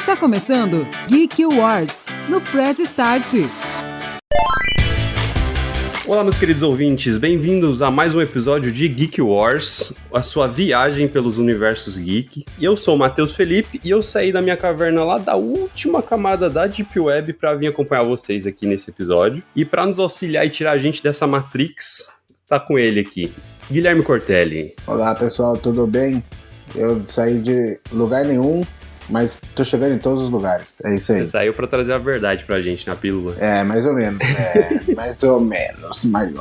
Está começando Geek Wars, no Press Start. Olá, meus queridos ouvintes, bem-vindos a mais um episódio de Geek Wars, a sua viagem pelos universos geek. Eu sou o Matheus Felipe e eu saí da minha caverna lá da última camada da Deep Web para vir acompanhar vocês aqui nesse episódio. E para nos auxiliar e tirar a gente dessa Matrix, tá com ele aqui, Guilherme Cortelli. Olá, pessoal, tudo bem? Eu saí de lugar nenhum, mas tô chegando em todos os lugares, é isso aí. Você saiu pra trazer a verdade pra gente na pílula. É, mais ou menos, mais ou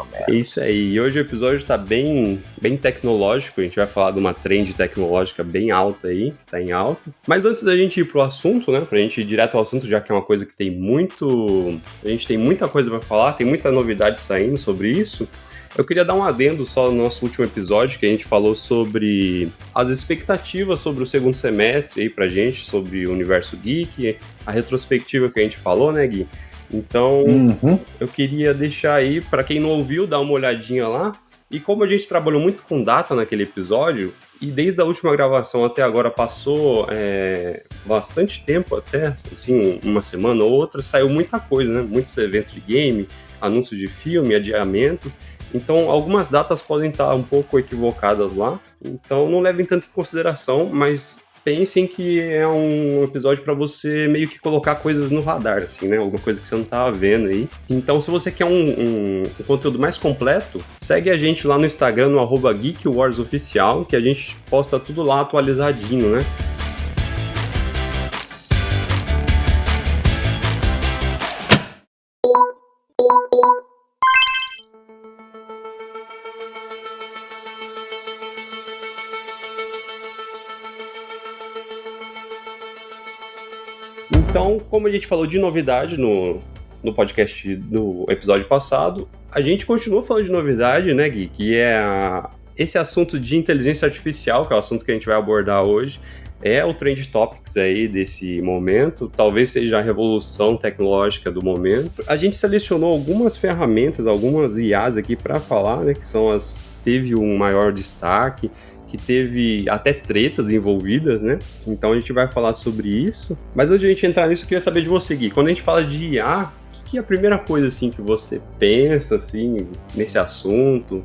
menos. É isso aí, e hoje o episódio tá bem tecnológico, a gente vai falar de uma trend tecnológica bem alta aí, que tá em alta. Mas antes da gente ir pro assunto, né, pra gente ir direto ao assunto, já que é uma coisa que tem a gente tem muita coisa pra falar, tem muita novidade saindo sobre isso, eu queria dar um adendo só no nosso último episódio, que a gente falou sobre as expectativas sobre o segundo semestre aí pra gente, sobre o universo geek, a retrospectiva que a gente falou, né, Gui? Então, eu queria deixar aí, pra quem não ouviu, dar uma olhadinha lá. E como a gente trabalhou muito com data naquele episódio, e desde a última gravação até agora passou bastante tempo até, assim, uma semana ou outra, saiu muita coisa, né? Muitos eventos de game, anúncios de filme, adiamentos. Então, algumas datas podem estar um pouco equivocadas lá. Então, não levem tanto em consideração, mas pensem que é um episódio para você meio que colocar coisas no radar, assim, né? Alguma coisa que você não estava vendo aí. Então, se você quer um conteúdo mais completo, segue a gente lá no Instagram, no @GeekWarsOficial, que a gente posta tudo lá atualizadinho, né? Então, como a gente falou de novidade no podcast do episódio passado, a gente continua falando de novidade, né, Gui? Que é esse assunto de inteligência artificial, que é o assunto que a gente vai abordar hoje, é o Trend Topics aí desse momento, talvez seja a revolução tecnológica do momento. A gente selecionou algumas ferramentas, algumas IAs aqui para falar, né, que são teve um maior destaque, que teve até tretas envolvidas, né? Então a gente vai falar sobre isso. Mas antes de a gente entrar nisso, eu queria saber de você, Gui. Quando a gente fala de IA, o que é a primeira coisa, assim, que você pensa, assim, nesse assunto?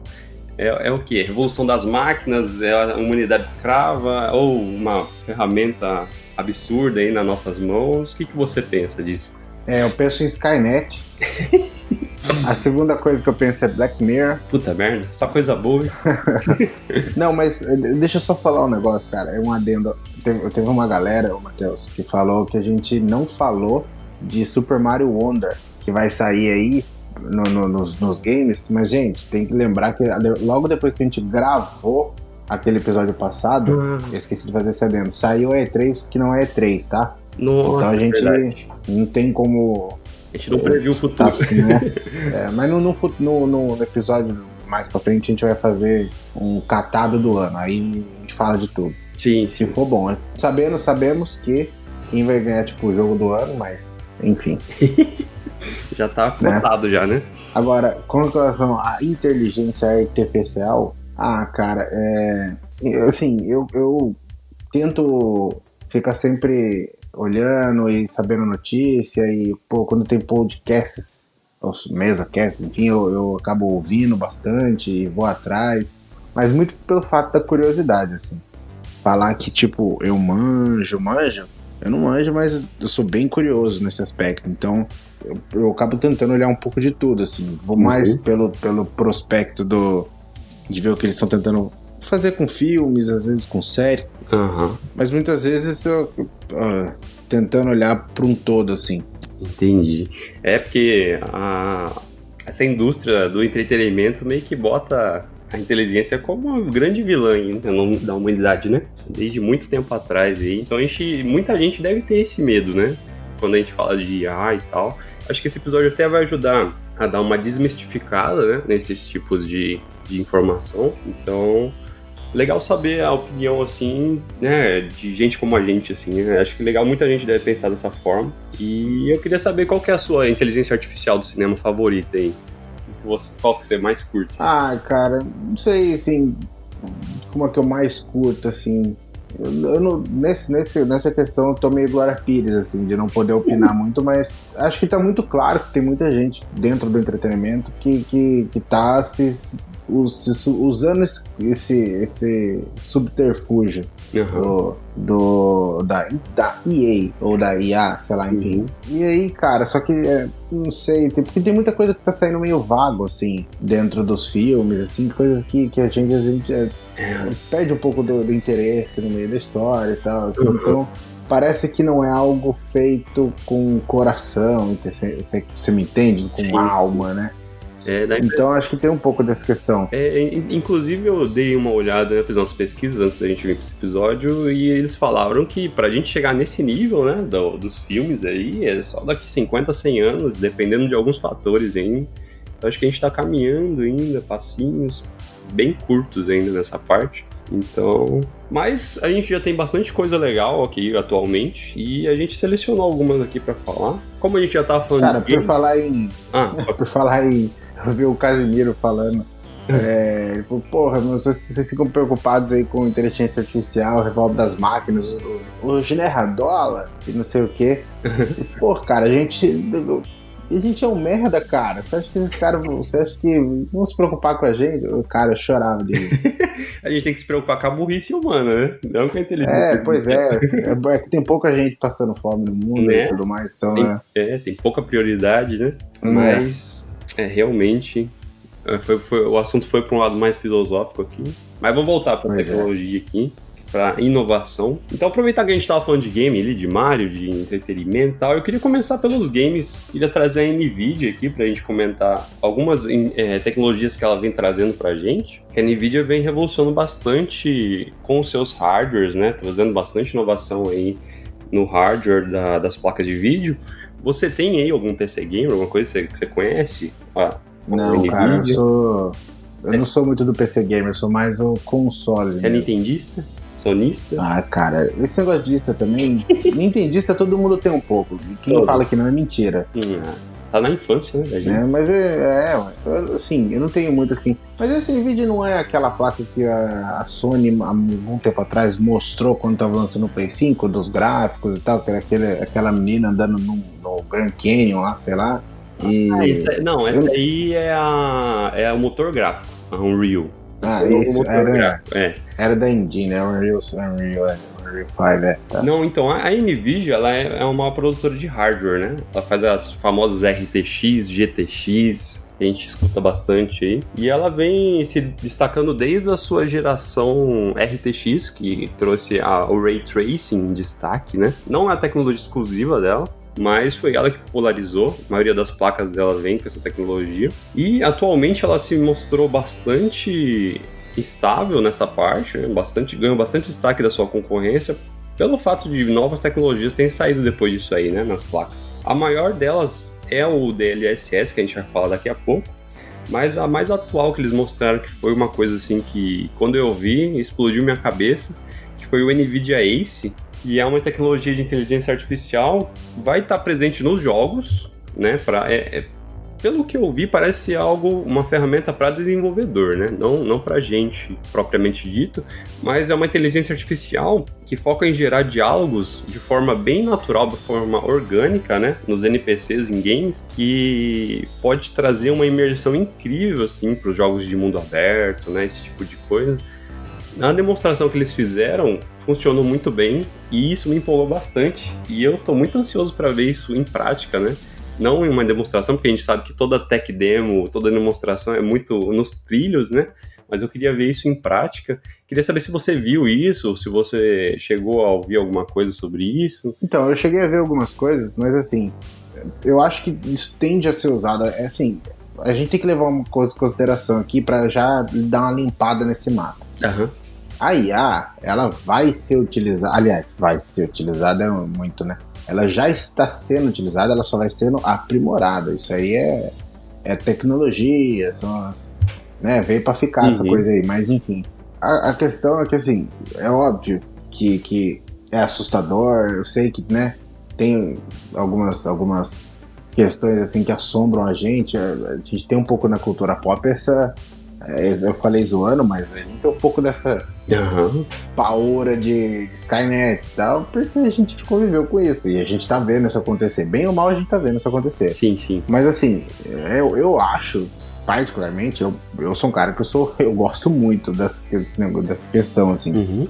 É o quê? Revolução das máquinas? É a humanidade escrava? Ou uma ferramenta absurda aí nas nossas mãos? O que você pensa disso? Eu penso em Skynet. A segunda coisa que eu penso é Black Mirror. Puta merda, só coisa boa. Não, mas deixa eu só falar um negócio, cara. É um adendo. Teve uma galera, Matheus, que falou que a gente não falou de Super Mario Wonder, que vai sair aí nos games. Mas, gente, tem que lembrar que logo depois que a gente gravou aquele episódio passado, eu esqueci de fazer esse adendo, saiu a E3, que não é E3, tá? Nossa, então a gente não tem como... A gente não previu o futuro. Né? Mas no episódio mais pra frente a gente vai fazer um catado do ano. Aí a gente fala de tudo. Sim. Se for bom, né? Sabemos que quem vai ganhar, tipo, o jogo do ano, mas enfim. Já tá cotado, já, né? Agora, com relação à inteligência artificial, cara, assim, eu tento ficar sempre olhando e sabendo notícia, e quando tem podcasts, os mesacasts, enfim, eu acabo ouvindo bastante e vou atrás, mas muito pelo fato da curiosidade, assim. Falar que, tipo, eu manjo, eu não manjo, mas eu sou bem curioso nesse aspecto, então eu acabo tentando olhar um pouco de tudo, assim, vou mais pelo prospecto de ver o que eles estão tentando fazer com filmes, às vezes com série, mas muitas vezes eu tentando olhar para um todo, assim. Entendi. É porque essa indústria do entretenimento meio que bota a inteligência como uma grande vilã aí, da humanidade, né? Desde muito tempo atrás aí. Então muita gente deve ter esse medo, né? Quando a gente fala de IA e tal. Acho que esse episódio até vai ajudar a dar uma desmistificada, né? Nesses tipos de informação. Então, legal saber a opinião, assim, né, de gente como a gente, assim, né? Acho que legal, muita gente deve pensar dessa forma. E eu queria saber qual que é a sua inteligência artificial do cinema favorita aí. Qual que você mais curte? Cara, não sei, assim, como é que eu mais curto, assim. Nessa questão eu tô meio Glória Pires, assim, de não poder opinar muito, mas acho que tá muito claro que tem muita gente dentro do entretenimento que tá usando esse subterfúgio da EA, ou da IA, sei lá, enfim. E aí, cara, só que, não sei, porque tem muita coisa que tá saindo meio vago, assim, dentro dos filmes, assim, coisas que a gente perde um pouco do interesse no meio da história e tal, assim, então parece que não é algo feito com coração, você me entende? Com Sim. alma, né? Então acho que tem um pouco dessa questão. Inclusive eu dei uma olhada, né, fiz umas pesquisas antes da gente vir para esse episódio e eles falaram que pra gente chegar nesse nível, né, dos filmes aí, é só daqui 50, 100 anos, dependendo de alguns fatores ainda. Então acho que a gente tá caminhando ainda, passinhos bem curtos ainda nessa parte. Então, mas a gente já tem bastante coisa legal aqui atualmente e a gente selecionou algumas aqui pra falar. Como a gente já tava falando... Cara, por falar em eu vi o Casimiro falando. Ele falou, porra, vocês ficam preocupados aí com inteligência artificial, o revolta das máquinas, o Generador e não sei o quê. Porra, cara, a gente é um merda, cara. Você acha que esses caras vão se preocupar com a gente? Cara, eu chorava de rir. A gente tem que se preocupar com a burrice humana, né? Não com a inteligência. Pois é. É que tem pouca gente passando fome no mundo, né? E tudo mais. Então, tem pouca prioridade, né? Mas... realmente, o assunto foi para um lado mais filosófico aqui. Mas vamos voltar para a tecnologia aqui, para inovação. Então, aproveitar que a gente estava falando de game ali, de Mario, de entretenimento e tal, eu queria começar pelos games. Queria trazer a NVIDIA aqui para a gente comentar algumas tecnologias que ela vem trazendo para a gente. A NVIDIA vem revolucionando bastante com os seus hardwares, né? Trazendo bastante inovação aí no hardware das placas de vídeo. Você tem aí algum PC gamer, alguma coisa que você conhece? Não, cara, eu não sou muito do PC gamer, eu sou mais o console. Você é nintendista? Sonista? Cara, esse negócio disso também... Nintendista todo mundo tem um pouco. Quem fala que não é mentira. Tá na infância, né, da gente? Mas assim, eu não tenho muito assim. Mas esse NVIDIA não é aquela placa que a Sony, há algum tempo atrás, mostrou quando tava lançando o Play 5, dos gráficos e tal, que era aquela menina andando no Grand Canyon lá, sei lá. Essa aí é o motor gráfico, a Unreal. Isso, era da Engine, né? Unreal 5, tá. Não, então, a NVIDIA, ela é uma produtora de hardware, né? Ela faz as famosas RTX, GTX, que a gente escuta bastante aí. E ela vem se destacando desde a sua geração RTX, que trouxe o Ray Tracing em destaque, né? Não é a tecnologia exclusiva dela, mas foi ela que popularizou. A maioria das placas dela vem com essa tecnologia. E atualmente ela se mostrou bastante estável nessa parte, né? Ganhou bastante destaque da sua concorrência pelo fato de novas tecnologias terem saído depois disso aí, né, nas placas. A maior delas é o DLSS, que a gente vai falar daqui a pouco, mas a mais atual que eles mostraram, que foi uma coisa assim que, quando eu vi, explodiu minha cabeça, que foi o NVIDIA Ace, que é uma tecnologia de inteligência artificial, vai estar presente nos jogos, né, pelo que eu vi, parece uma ferramenta para desenvolvedor, né? Não para gente propriamente dito, mas é uma inteligência artificial que foca em gerar diálogos de forma bem natural, de forma orgânica, né? Nos NPCs em games, que pode trazer uma imersão incrível, assim, para os jogos de mundo aberto, né? Esse tipo de coisa. Na demonstração que eles fizeram, funcionou muito bem e isso me empolgou bastante. E eu tô muito ansioso para ver isso em prática, né? Não em uma demonstração, porque a gente sabe que toda tech demo, toda demonstração é muito nos trilhos, né? Mas eu queria ver isso em prática. Queria saber se você viu isso, se você chegou a ouvir alguma coisa sobre isso. Então, eu cheguei a ver algumas coisas, mas assim, eu acho que isso tende a ser usado. Assim, a gente tem que levar uma coisa em consideração aqui para já dar uma limpada nesse mato. A IA, ela vai ser utilizada, aliás, vai ser utilizada muito, né? Ela já está sendo utilizada, ela só vai sendo aprimorada. Isso aí é tecnologia, né? Veio para ficar essa coisa aí. Mas enfim, a questão é que assim, é óbvio que é assustador. Eu sei que, né, tem algumas questões assim que assombram a gente. A gente tem um pouco na cultura pop Eu falei zoando, mas a gente tem um pouco dessa paura de Skynet e tal, porque a gente conviveu com isso e a gente tá vendo isso acontecer. Bem ou mal, a gente tá vendo isso acontecer. Sim, sim. Mas assim, eu acho, particularmente, eu sou um cara que eu gosto muito dessa questão, assim. Uhum.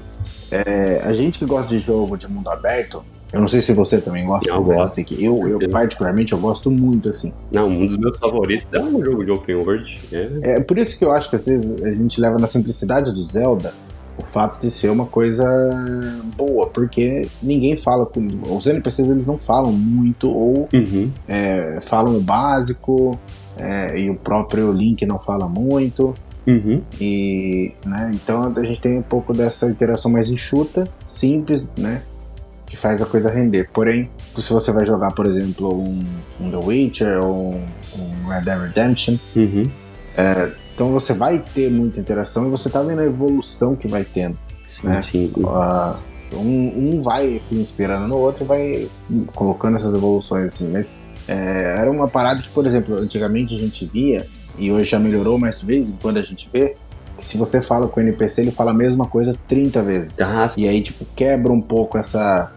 A gente que gosta de jogo de mundo aberto, eu não sei se você também gosta. Eu gosto. Assim, que eu particularmente, eu gosto muito, assim. Não, um dos meus favoritos é um jogo de open world. É por isso que eu acho que às vezes a gente leva na simplicidade do Zelda o fato de ser uma coisa boa, porque ninguém fala com... Os NPCs, eles não falam muito, ou falam o básico, e o próprio Link não fala muito. E, né, então a gente tem um pouco dessa interação mais enxuta, simples, né, que faz a coisa render. Porém, se você vai jogar, por exemplo, um The Witcher ou um Red Dead Redemption, então você vai ter muita interação e você tá vendo a evolução que vai tendo. Sim, né? sim. Um vai se inspirando no outro e vai colocando essas evoluções, assim. Mas era uma parada que, por exemplo, antigamente a gente via, e hoje já melhorou, mas de vez em quando a gente vê, que se você fala com o NPC, ele fala a mesma coisa 30 vezes. E aí, tipo, quebra um pouco essa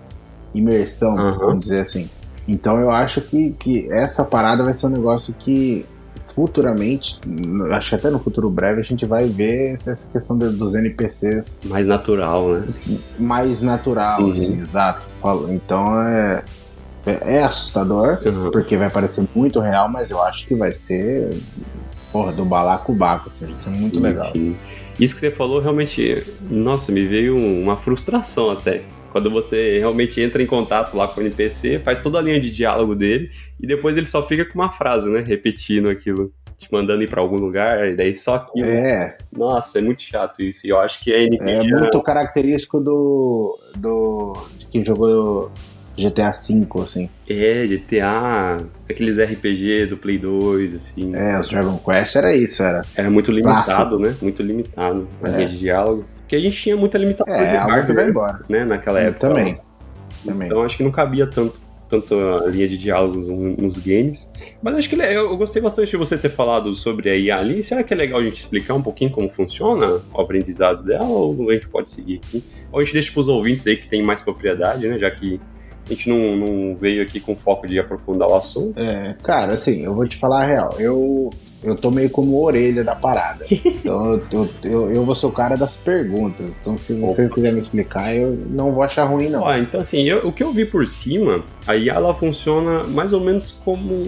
imersão, vamos dizer assim. Então eu acho que essa parada vai ser um negócio que futuramente, acho que até no futuro breve, a gente vai ver essa questão dos NPCs mais natural, né? Mais natural, assim, exato. Então é assustador, porque vai parecer muito real, mas eu acho que vai ser do balacobaco, assim, vai ser muito legal. Sim. Isso que você falou realmente, nossa, me veio uma frustração até. Quando você realmente entra em contato lá com o NPC, faz toda a linha de diálogo dele, e depois ele só fica com uma frase, né? Repetindo aquilo, te mandando ir pra algum lugar, e daí só aquilo. Nossa, é muito chato isso. E eu acho que a NVIDIA... É muito característico de quem jogou GTA V, assim. GTA, aqueles RPG do Play 2, assim. Os Dragon Quest era isso, Era muito limitado, né? Muito limitado a linha de diálogo. Porque a gente tinha muita limitação de hardware, que vai embora. Né, naquela época. Também. Então acho que não cabia tanto a linha de diálogos nos games. Mas acho que eu gostei bastante de você ter falado sobre a IA ali. Será que é legal a gente explicar um pouquinho como funciona o aprendizado dela? Ou a gente pode seguir aqui? Ou a gente deixa para os ouvintes aí que tem mais propriedade, né? Já que a gente não veio aqui com foco de aprofundar o assunto. Cara, assim, eu vou te falar a real. Eu tô meio como orelha da parada. Então eu vou ser o cara das perguntas. Então se você quiser me explicar, eu não vou achar ruim, não. Então assim, o que eu vi por cima, a IA ela funciona mais ou menos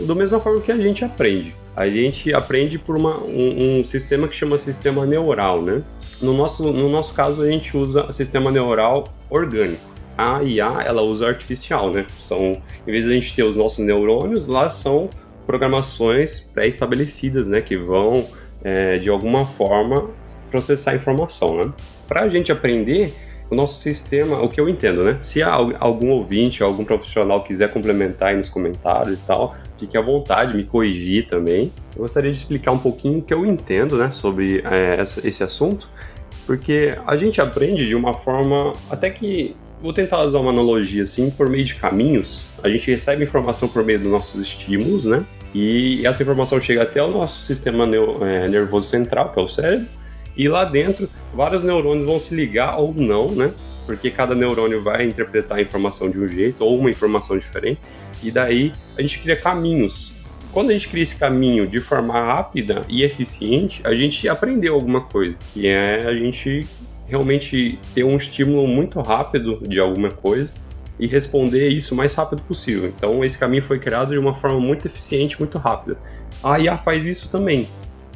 da mesma forma que a gente aprende. A gente aprende por um sistema que chama sistema neural, né? No nosso caso, a gente usa sistema neural orgânico. A IA, ela usa artificial, né? Em vez de a gente ter os nossos neurônios, lá são programações pré-estabelecidas, né, que vão, de alguma forma, processar a informação, né? Para a gente aprender, o nosso sistema, o que eu entendo, né? Se algum ouvinte, algum profissional quiser complementar aí nos comentários e tal, fique à vontade, me corrigir também. Eu gostaria de explicar um pouquinho o que eu entendo, né, sobre esse assunto, porque a gente aprende de uma forma, até que, vou tentar usar uma analogia assim, por meio de caminhos. A gente recebe informação por meio dos nossos estímulos, né? E essa informação chega até o nosso sistema nervoso central, que é o cérebro, e lá dentro vários neurônios vão se ligar ou não, né? Porque cada neurônio vai interpretar a informação de um jeito ou uma informação diferente, e daí a gente cria caminhos. Quando a gente cria esse caminho de forma rápida e eficiente, a gente aprendeu alguma coisa, que é a gente realmente ter um estímulo muito rápido de alguma coisa e responder isso o mais rápido possível. Então esse caminho foi criado de uma forma muito eficiente, muito rápida. A IA faz isso também.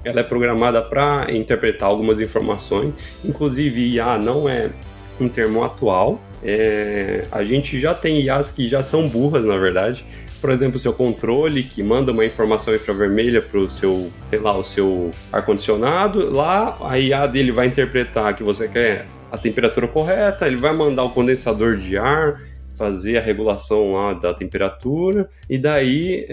Ela é programada para interpretar algumas informações, inclusive IA não é um termo atual. A gente já tem IAs que já são burras, na verdade. Por exemplo, o seu controle, que manda uma informação infravermelha para o seu, o seu ar-condicionado. Lá, a IA dele vai interpretar que você quer a temperatura correta, ele vai mandar o condensador de ar, fazer a regulação lá da temperatura, e daí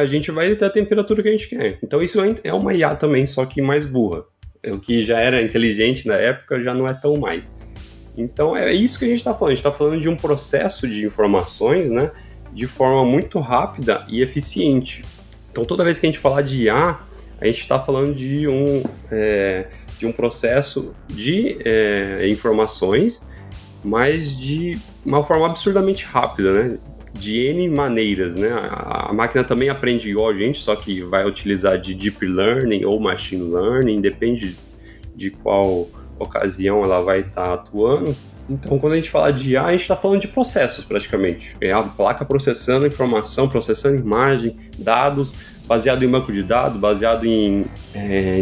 a gente vai ter a temperatura que a gente quer. Então isso é uma IA também, só que mais burra. O que já era inteligente na época já não é tão mais. Então é isso que a gente está falando. A gente está falando de um processo de informações, né, de forma muito rápida e eficiente. Então toda vez que a gente falar de IA, a gente está falando de um processo de informações, mas de uma forma absurdamente rápida, né? De N maneiras, né? A máquina também aprende igual a gente, só que vai utilizar de Deep Learning ou Machine Learning, depende de qual ocasião ela vai estar atuando. Então, quando a gente fala de IA, a gente está falando de processos, praticamente. É a placa processando informação, processando imagem, dados, baseado em banco de dados, baseado em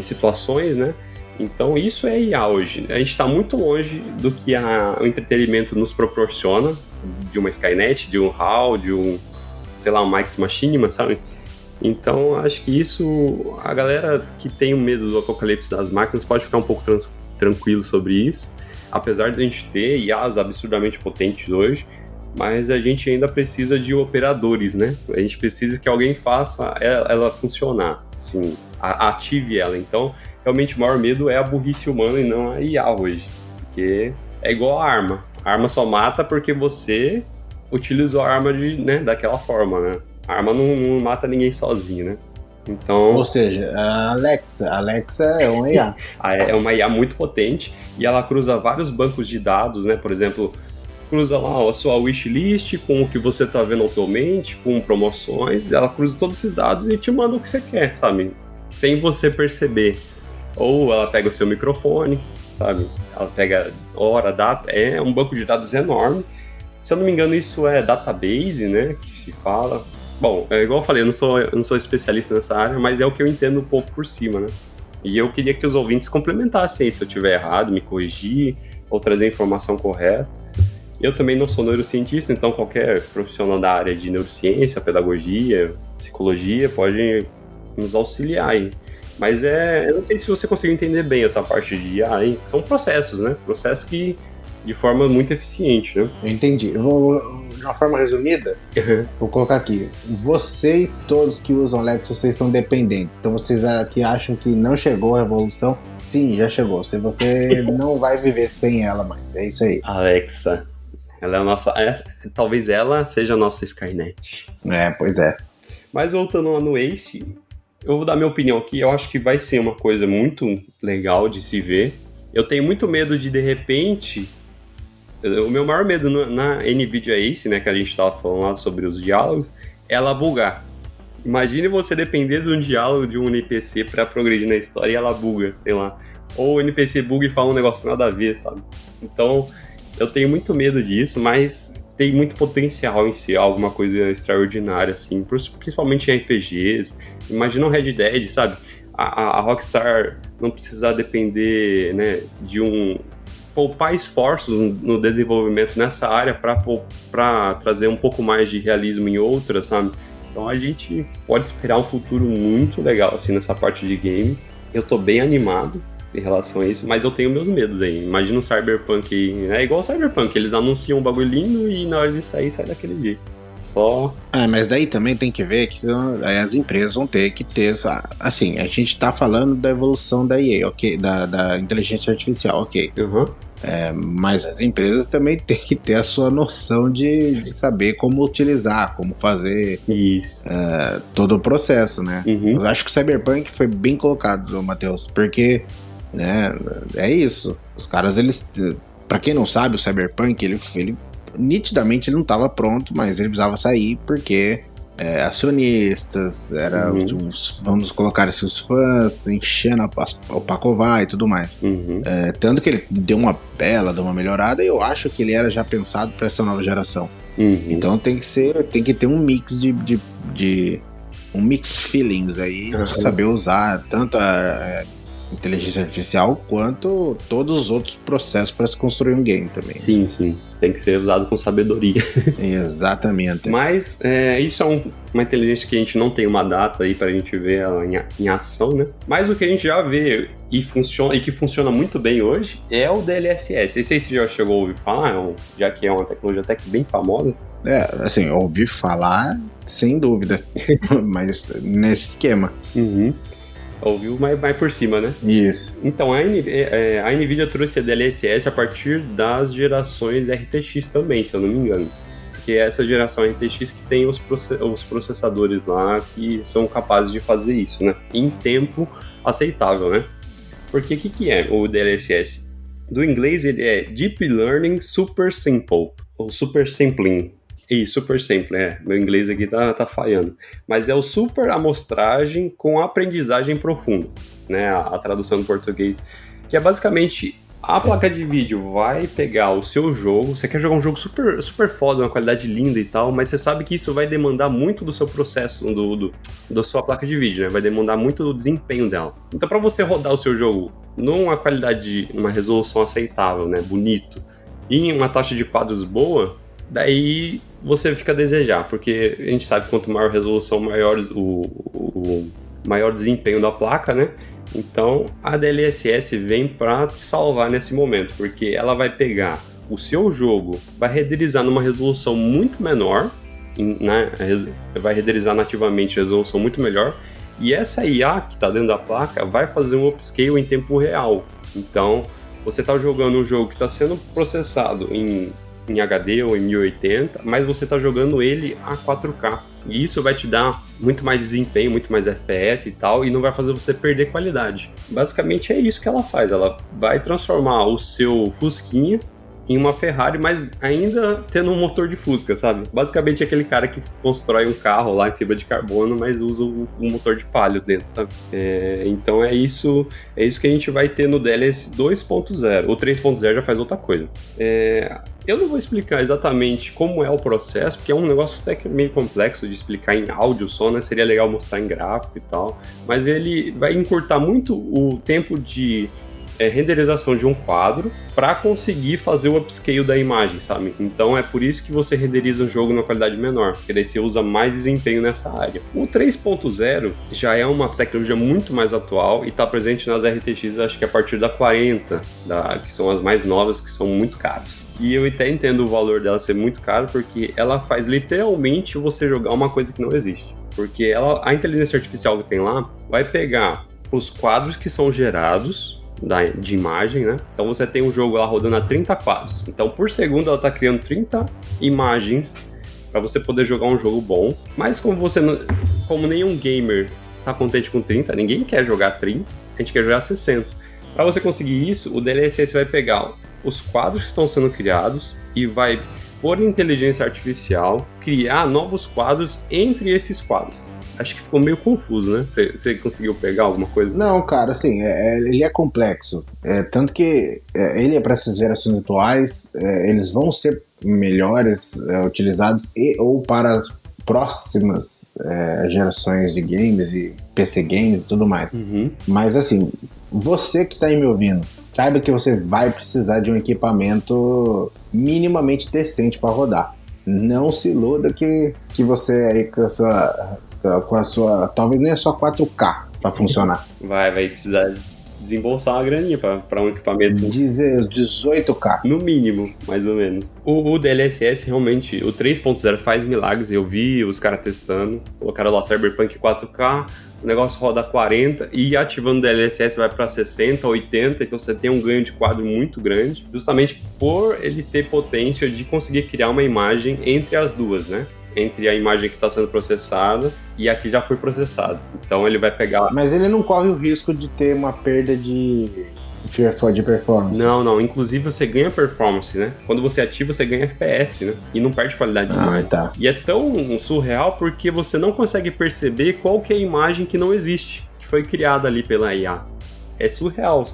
situações, né? Então, isso é IA hoje. A gente está muito longe do que o entretenimento nos proporciona, de uma Skynet, de um HAL, de um Max Machinima, sabe? Então, acho que isso, a galera que tem o medo do apocalipse das máquinas pode ficar um pouco tranquilo sobre isso, apesar de a gente ter IAs absurdamente potentes hoje, mas a gente ainda precisa de operadores, né? A gente precisa que alguém faça ela funcionar, assim, ative ela. Então, realmente o maior medo é a burrice humana e não a IA hoje, porque é igual a arma. A arma só mata porque você utilizou a arma daquela forma, né? A arma não mata ninguém sozinho, né? Então, ou seja, a Alexa é uma IA. É uma IA muito potente e ela cruza vários bancos de dados, né? Por exemplo, cruza lá a sua wishlist com o que você tá vendo atualmente, com promoções, ela cruza todos esses dados e te manda o que você quer, sabe? Sem você perceber. Ou ela pega o seu microfone, sabe? Ela pega hora, data, é um banco de dados enorme. Se eu não me engano, isso é database, né? Que se fala. Bom, igual eu falei, eu não sou especialista nessa área, mas é o que eu entendo um pouco por cima, né? E eu queria que os ouvintes complementassem aí, se eu estiver errado, me corrigir, ou trazer a informação correta. Eu também não sou neurocientista, então qualquer profissional da área de neurociência, pedagogia, psicologia, pode nos auxiliar aí. Mas eu não sei se você conseguiu entender bem essa parte de IA aí. São processos, né? Processos que de forma muito eficiente, né? Eu entendi. Eu vou, de uma forma resumida, vou colocar aqui. Vocês todos que usam Alexa, vocês são dependentes. Então vocês aqui acham que não chegou a revolução? Sim, já chegou. Se você não vai viver sem ela mais. É isso aí. Alexa. Ela é a nossa... talvez ela seja a nossa Skynet. Pois é. Mas voltando lá no Ace, eu vou dar minha opinião aqui. Eu acho que vai ser uma coisa muito legal de se ver. Eu tenho muito medo de repente... O meu maior medo na NVIDIA Ace, né, que a gente estava falando lá sobre os diálogos, é ela bugar. Imagine você depender de um diálogo de um NPC para progredir na história e ela buga, sei lá. Ou o NPC buga e fala um negócio nada a ver, sabe? Então, eu tenho muito medo disso, mas tem muito potencial em si, alguma coisa extraordinária, assim, principalmente em RPGs. Imagina um Red Dead, sabe? A Rockstar não precisar depender, né, de poupar esforços no desenvolvimento nessa área para trazer um pouco mais de realismo em outras, sabe? Então a gente pode esperar um futuro muito legal assim nessa parte de game. Eu tô bem animado em relação a isso, mas eu tenho meus medos aí. Imagina um Cyberpunk aí, é igual o Cyberpunk, eles anunciam um bagulho lindo e na hora de sair, sai daquele jeito. Só... mas daí também tem que ver que as empresas vão ter que ter... Assim, a gente tá falando da evolução da IA, ok? Da inteligência artificial, ok? Uhum. Mas as empresas também têm que ter a sua noção de saber como utilizar, como fazer isso. Todo o processo, né? Uhum. Eu acho que o Cyberpunk foi bem colocado, Matheus, porque, né, é isso. Os caras, eles... Pra quem não sabe, o Cyberpunk, ele nitidamente ele não estava pronto, mas ele precisava sair porque acionistas, vamos colocar assim, os fãs enchendo o Pacová e tudo mais. Uhum. Tanto que ele deu uma melhorada e eu acho que ele era já pensado para essa nova geração. Uhum. Então tem que ter um mix um mix feelings aí, de saber usar tanto a inteligência artificial quanto todos os outros processos para se construir um game também. Sim, sim. Tem que ser usado com sabedoria. Exatamente. Mas isso é uma inteligência que a gente não tem uma data aí pra gente ver ela em ação, né? Mas o que a gente já vê e que funciona muito bem hoje é o DLSS. Não sei se você já chegou a ouvir falar, já que é uma tecnologia até que bem famosa. Assim, ouvi falar, sem dúvida. Mas nesse esquema. Uhum. Ouviu, mas vai por cima, né? Isso. Então, a NVIDIA trouxe a DLSS a partir das gerações RTX também, se eu não me engano. porque é essa geração RTX que tem os processadores lá que são capazes de fazer isso, né? Em tempo aceitável, né? Porque o que é o DLSS? Do inglês ele é Deep Learning Super Simple, ou Super Sampling. Super Simple, meu inglês aqui tá falhando. Mas é o super amostragem com aprendizagem profunda, né? A tradução do português, que é basicamente a placa de vídeo vai pegar o seu jogo, você quer jogar um jogo super, super foda, uma qualidade linda e tal, mas você sabe que isso vai demandar muito do seu processo, da sua placa de vídeo, né? Vai demandar muito do desempenho dela. Então, para você rodar o seu jogo numa qualidade, uma resolução aceitável, né? Bonito, e em uma taxa de quadros boa, daí você fica a desejar, porque a gente sabe que quanto maior a resolução, maior o maior desempenho da placa, né? Então a DLSS vem para te salvar nesse momento, porque ela vai pegar o seu jogo, vai renderizar numa resolução muito menor, né? Vai renderizar nativamente a resolução muito melhor, e essa IA que está dentro da placa vai fazer um upscale em tempo real. Então você está jogando um jogo que está sendo processado em HD ou em 1080, mas você está jogando ele a 4K. E isso vai te dar muito mais desempenho, muito mais FPS e tal, e não vai fazer você perder qualidade. Basicamente é isso que ela faz, ela vai transformar o seu Fusquinha em uma Ferrari, mas ainda tendo um motor de Fusca, sabe? Basicamente é aquele cara que constrói um carro lá em fibra de carbono, mas usa um motor de palio dentro, sabe? Então é isso que a gente vai ter no DLS 2.0. O 3.0 já faz outra coisa. Eu não vou explicar exatamente como é o processo, porque é um negócio até que meio complexo de explicar em áudio só, né? Seria legal mostrar em gráfico e tal, mas ele vai encurtar muito o tempo de renderização de um quadro para conseguir fazer o upscale da imagem, sabe? Então é por isso que você renderiza um jogo numa qualidade menor, porque daí você usa mais desempenho nessa área. O 3.0 já é uma tecnologia muito mais atual e está presente nas RTX, acho que a partir da 40, que são as mais novas, que são muito caras. E eu até entendo o valor dela ser muito caro, porque ela faz literalmente você jogar uma coisa que não existe. Porque a inteligência artificial que tem lá vai pegar os quadros que são gerados de imagem, né? Então você tem um jogo lá rodando a 30 quadros. Então por segundo ela tá criando 30 imagens para você poder jogar um jogo bom. Mas como nenhum gamer tá contente com 30, ninguém quer jogar 30, a gente quer jogar 60. Para você conseguir isso, o DLSS vai pegar os quadros que estão sendo criados e vai, por inteligência artificial, criar novos quadros entre esses quadros. Acho que ficou meio confuso, né? Você conseguiu pegar alguma coisa? Não, cara, assim, ele é complexo. Tanto que ele é para essas gerações atuais, eles vão ser melhores utilizados ou para as próximas gerações de games e PC games e tudo mais. Uhum. Mas, assim, você que está aí me ouvindo, saiba que você vai precisar de um equipamento minimamente decente para rodar. Não se iluda que você aí com a sua, talvez nem a sua 4K para funcionar. Vai precisar desembolsar uma graninha para um equipamento. 18K. No mínimo, mais ou menos. O DLSS realmente, o 3.0 faz milagres. Eu vi os caras testando, colocaram lá Cyberpunk 4K, o negócio roda 40 e ativando o DLSS vai para 60, 80, então você tem um ganho de quadro muito grande, justamente por ele ter potência de conseguir criar uma imagem entre as duas, né? Entre a imagem que está sendo processada e a que já foi processada. Então ele vai pegar... Mas ele não corre o risco de ter uma perda de performance. Não. Inclusive você ganha performance, né? Quando você ativa, você ganha FPS, né? E não perde qualidade de imagem. Tá. E é tão surreal porque você não consegue perceber qual que é a imagem que não existe, que foi criada ali pela IA. É surreal os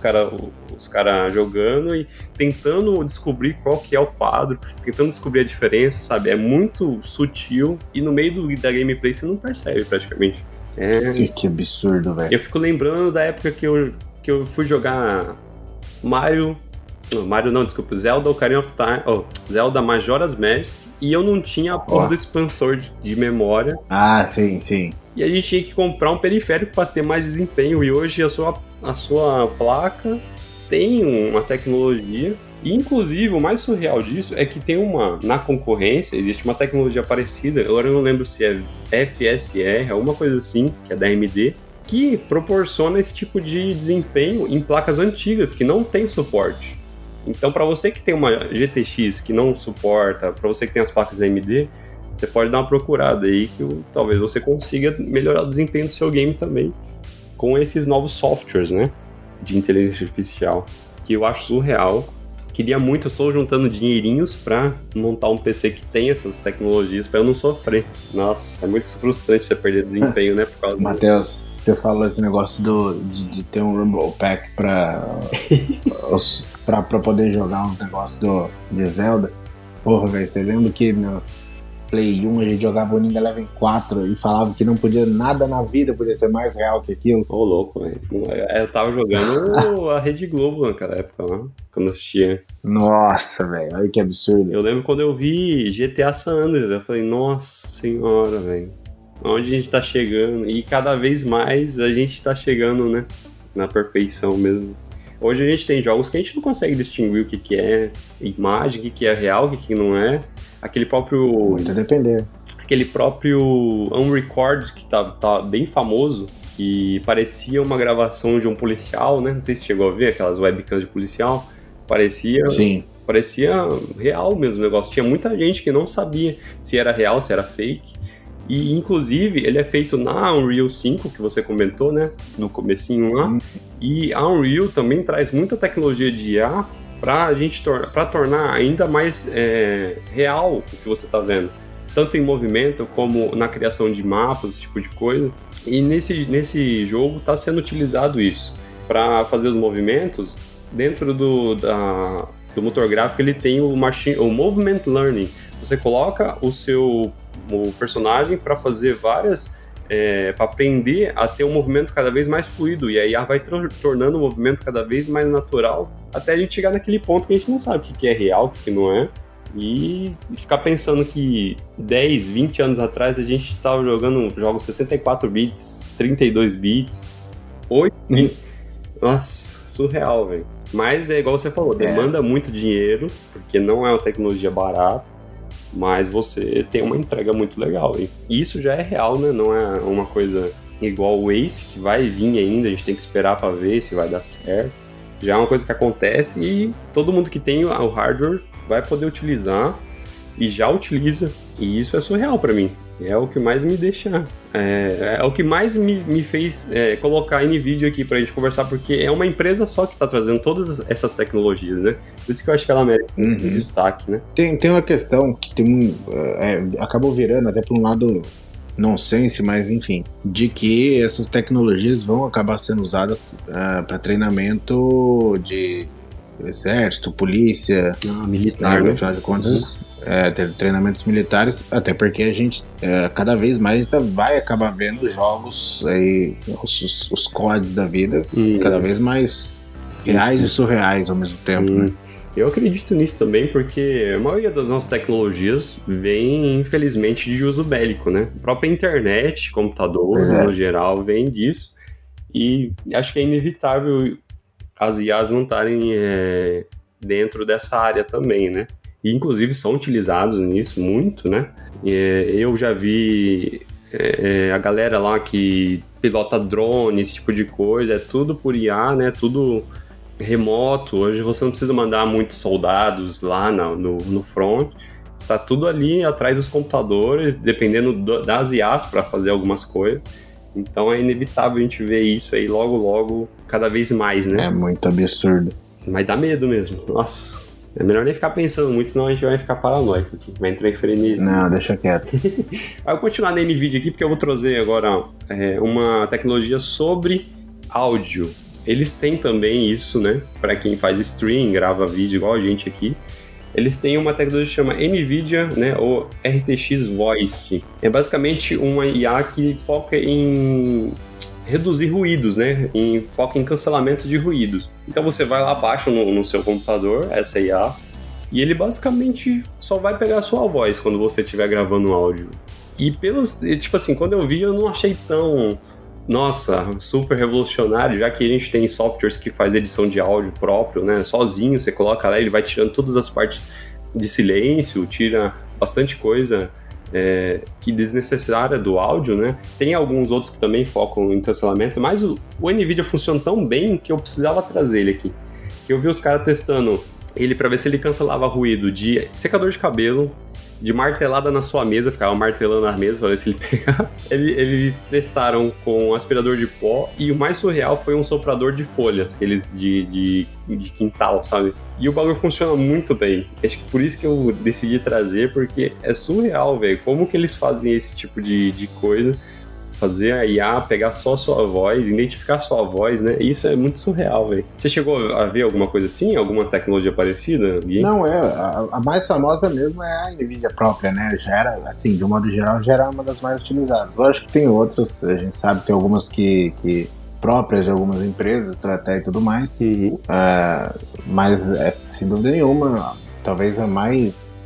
caras jogando e tentando descobrir qual que é o quadro, tentando descobrir a diferença, sabe? É muito sutil e no meio da gameplay você não percebe praticamente. Que absurdo, velho. Eu fico lembrando da época que eu fui jogar Zelda Ocarina of Time, Zelda Majora's Mask, e eu não tinha a porra do expansor de memória. Ah, sim. E a gente tinha que comprar um periférico para ter mais desempenho, e hoje a sua placa tem uma tecnologia, e inclusive o mais surreal disso é que tem na concorrência, existe uma tecnologia parecida, agora eu não lembro se é FSR, alguma coisa assim, que é da AMD, que proporciona esse tipo de desempenho em placas antigas, que não tem suporte. Então, para você que tem uma GTX que não suporta, para você que tem as placas AMD, você pode dar uma procurada aí que talvez você consiga melhorar o desempenho do seu game também com esses novos softwares, né, de inteligência artificial, que eu acho surreal. Queria muito, eu estou juntando dinheirinhos para montar um PC que tem essas tecnologias para eu não sofrer. Nossa, é muito frustrante você perder desempenho, né, por causa Matheus, você falou esse negócio de ter um Rumble Pack pra poder jogar uns negócios de Zelda. Porra, velho, você lembra que no Play 1 a gente jogava o Ninja Eleven 4 e falava que não podia nada na vida podia ser mais real que aquilo? Ô, louco, velho. Eu tava jogando a Rede Globo naquela época lá, quando eu assistia. Nossa, velho, olha que absurdo. Eu lembro quando eu vi GTA San Andreas, eu falei, nossa senhora, velho. Onde a gente tá chegando? E cada vez mais a gente tá chegando, né, na perfeição mesmo. Hoje a gente tem jogos que a gente não consegue distinguir o que é imagem, o que é real, o que não é. Aquele próprio... Muito a depender. Aquele próprio Unrecord, que tá bem famoso, que parecia uma gravação de um policial, né? Não sei se chegou a ver aquelas webcams de policial. Sim. Parecia real mesmo o negócio. Tinha muita gente que não sabia se era real, se era fake. E, inclusive, ele é feito na Unreal 5, que você comentou, né? No comecinho lá. E a Unreal também traz muita tecnologia de IA para tornar ainda mais real o que você está vendo, tanto em movimento como na criação de mapas, esse tipo de coisa. E nesse jogo está sendo utilizado isso para fazer os movimentos. Dentro do motor gráfico ele tem o Movement Learning. Você coloca o personagem para fazer várias para aprender a ter um movimento cada vez mais fluido, e aí vai tornando o movimento cada vez mais natural, até a gente chegar naquele ponto que a gente não sabe o que é real, o que não é, e ficar pensando que 10, 20 anos atrás a gente estava jogando jogos 64 bits, 32 bits, 8 bits. Nossa, surreal, velho. Mas é igual você falou, demanda muito dinheiro, porque não é uma tecnologia barata, mas você tem uma entrega muito legal. E isso já é real, né? Não é uma coisa igual o Ace, que vai vir ainda, a gente tem que esperar para ver se vai dar certo. Já é uma coisa que acontece e todo mundo que tem o hardware vai poder utilizar e já utiliza. E isso é surreal para mim. É o que mais me deixa... É o que mais me fez colocar a NVIDIA aqui pra gente conversar, porque é uma empresa só que tá trazendo todas essas tecnologias, né? Por isso que eu acho que ela merece um destaque, né? Tem uma questão que acabou virando até por um lado nonsense, mas enfim, de que essas tecnologias vão acabar sendo usadas para treinamento de exército, polícia, militar, no final de contas, treinamentos militares, até porque a gente cada vez mais vai acabar vendo jogos aí, os CODs da vida, cada vez mais reais e surreais ao mesmo tempo, né? Eu acredito nisso também, porque a maioria das nossas tecnologias vem, infelizmente, de uso bélico, né? A própria internet, computador, no geral, vem disso. E acho que é inevitável as IAs não estarem dentro dessa área também, né? E, inclusive, são utilizados nisso muito, né? Eu já vi a galera lá que pilota drone, esse tipo de coisa, é tudo por IA, né? Tudo remoto. Hoje você não precisa mandar muitos soldados lá no front. Está tudo ali atrás dos computadores, dependendo das IAs para fazer algumas coisas. Então é inevitável a gente ver isso aí logo, cada vez mais, né? É muito absurdo. Mas dá medo mesmo. Nossa, é melhor nem ficar pensando muito, senão a gente vai ficar paranoico aqui. Vai entrar em frenesí. Não, deixa quieto. Vai continuar na NVIDIA aqui, porque eu vou trazer agora uma tecnologia sobre áudio. Eles têm também isso, né? Para quem faz stream, grava vídeo igual a gente aqui. Eles têm uma tecnologia que chama NVIDIA, né, ou RTX Voice. É basicamente uma IA que foca em reduzir ruídos, né? Foca em cancelamento de ruídos. Então você vai lá, baixa no seu computador essa IA e ele basicamente só vai pegar a sua voz quando você estiver gravando um áudio. E tipo assim, quando eu vi eu não achei tão... Nossa, super revolucionário, já que a gente tem softwares que faz edição de áudio próprio, né? Sozinho, você coloca lá, ele vai tirando todas as partes de silêncio, tira bastante coisa que desnecessária do áudio, né? Tem alguns outros que também focam em cancelamento, mas o NVIDIA funciona tão bem que eu precisava trazer ele aqui. Que eu vi os caras testando ele pra ver se ele cancelava ruído de secador de cabelo, de martelada na sua mesa, ficava martelando na mesa pra ver se ele pegava. Eles testaram com aspirador de pó e o mais surreal foi um soprador de folhas, aqueles de quintal, sabe? E o bagulho funciona muito bem. Acho que por isso que eu decidi trazer, porque é surreal, velho. Como que eles fazem esse tipo de coisa? Fazer a IA pegar só a sua voz, identificar a sua voz, né? Isso é muito surreal, velho. Você chegou a ver alguma coisa assim? Alguma tecnologia parecida, Gui? Não, a mais famosa mesmo é a NVIDIA própria, né? Já era, assim, de um modo geral, já era uma das mais utilizadas. Lógico que tem outras, a gente sabe, tem algumas que próprias de algumas empresas, até e tudo mais. Uhum. Mas, sem dúvida nenhuma, talvez a mais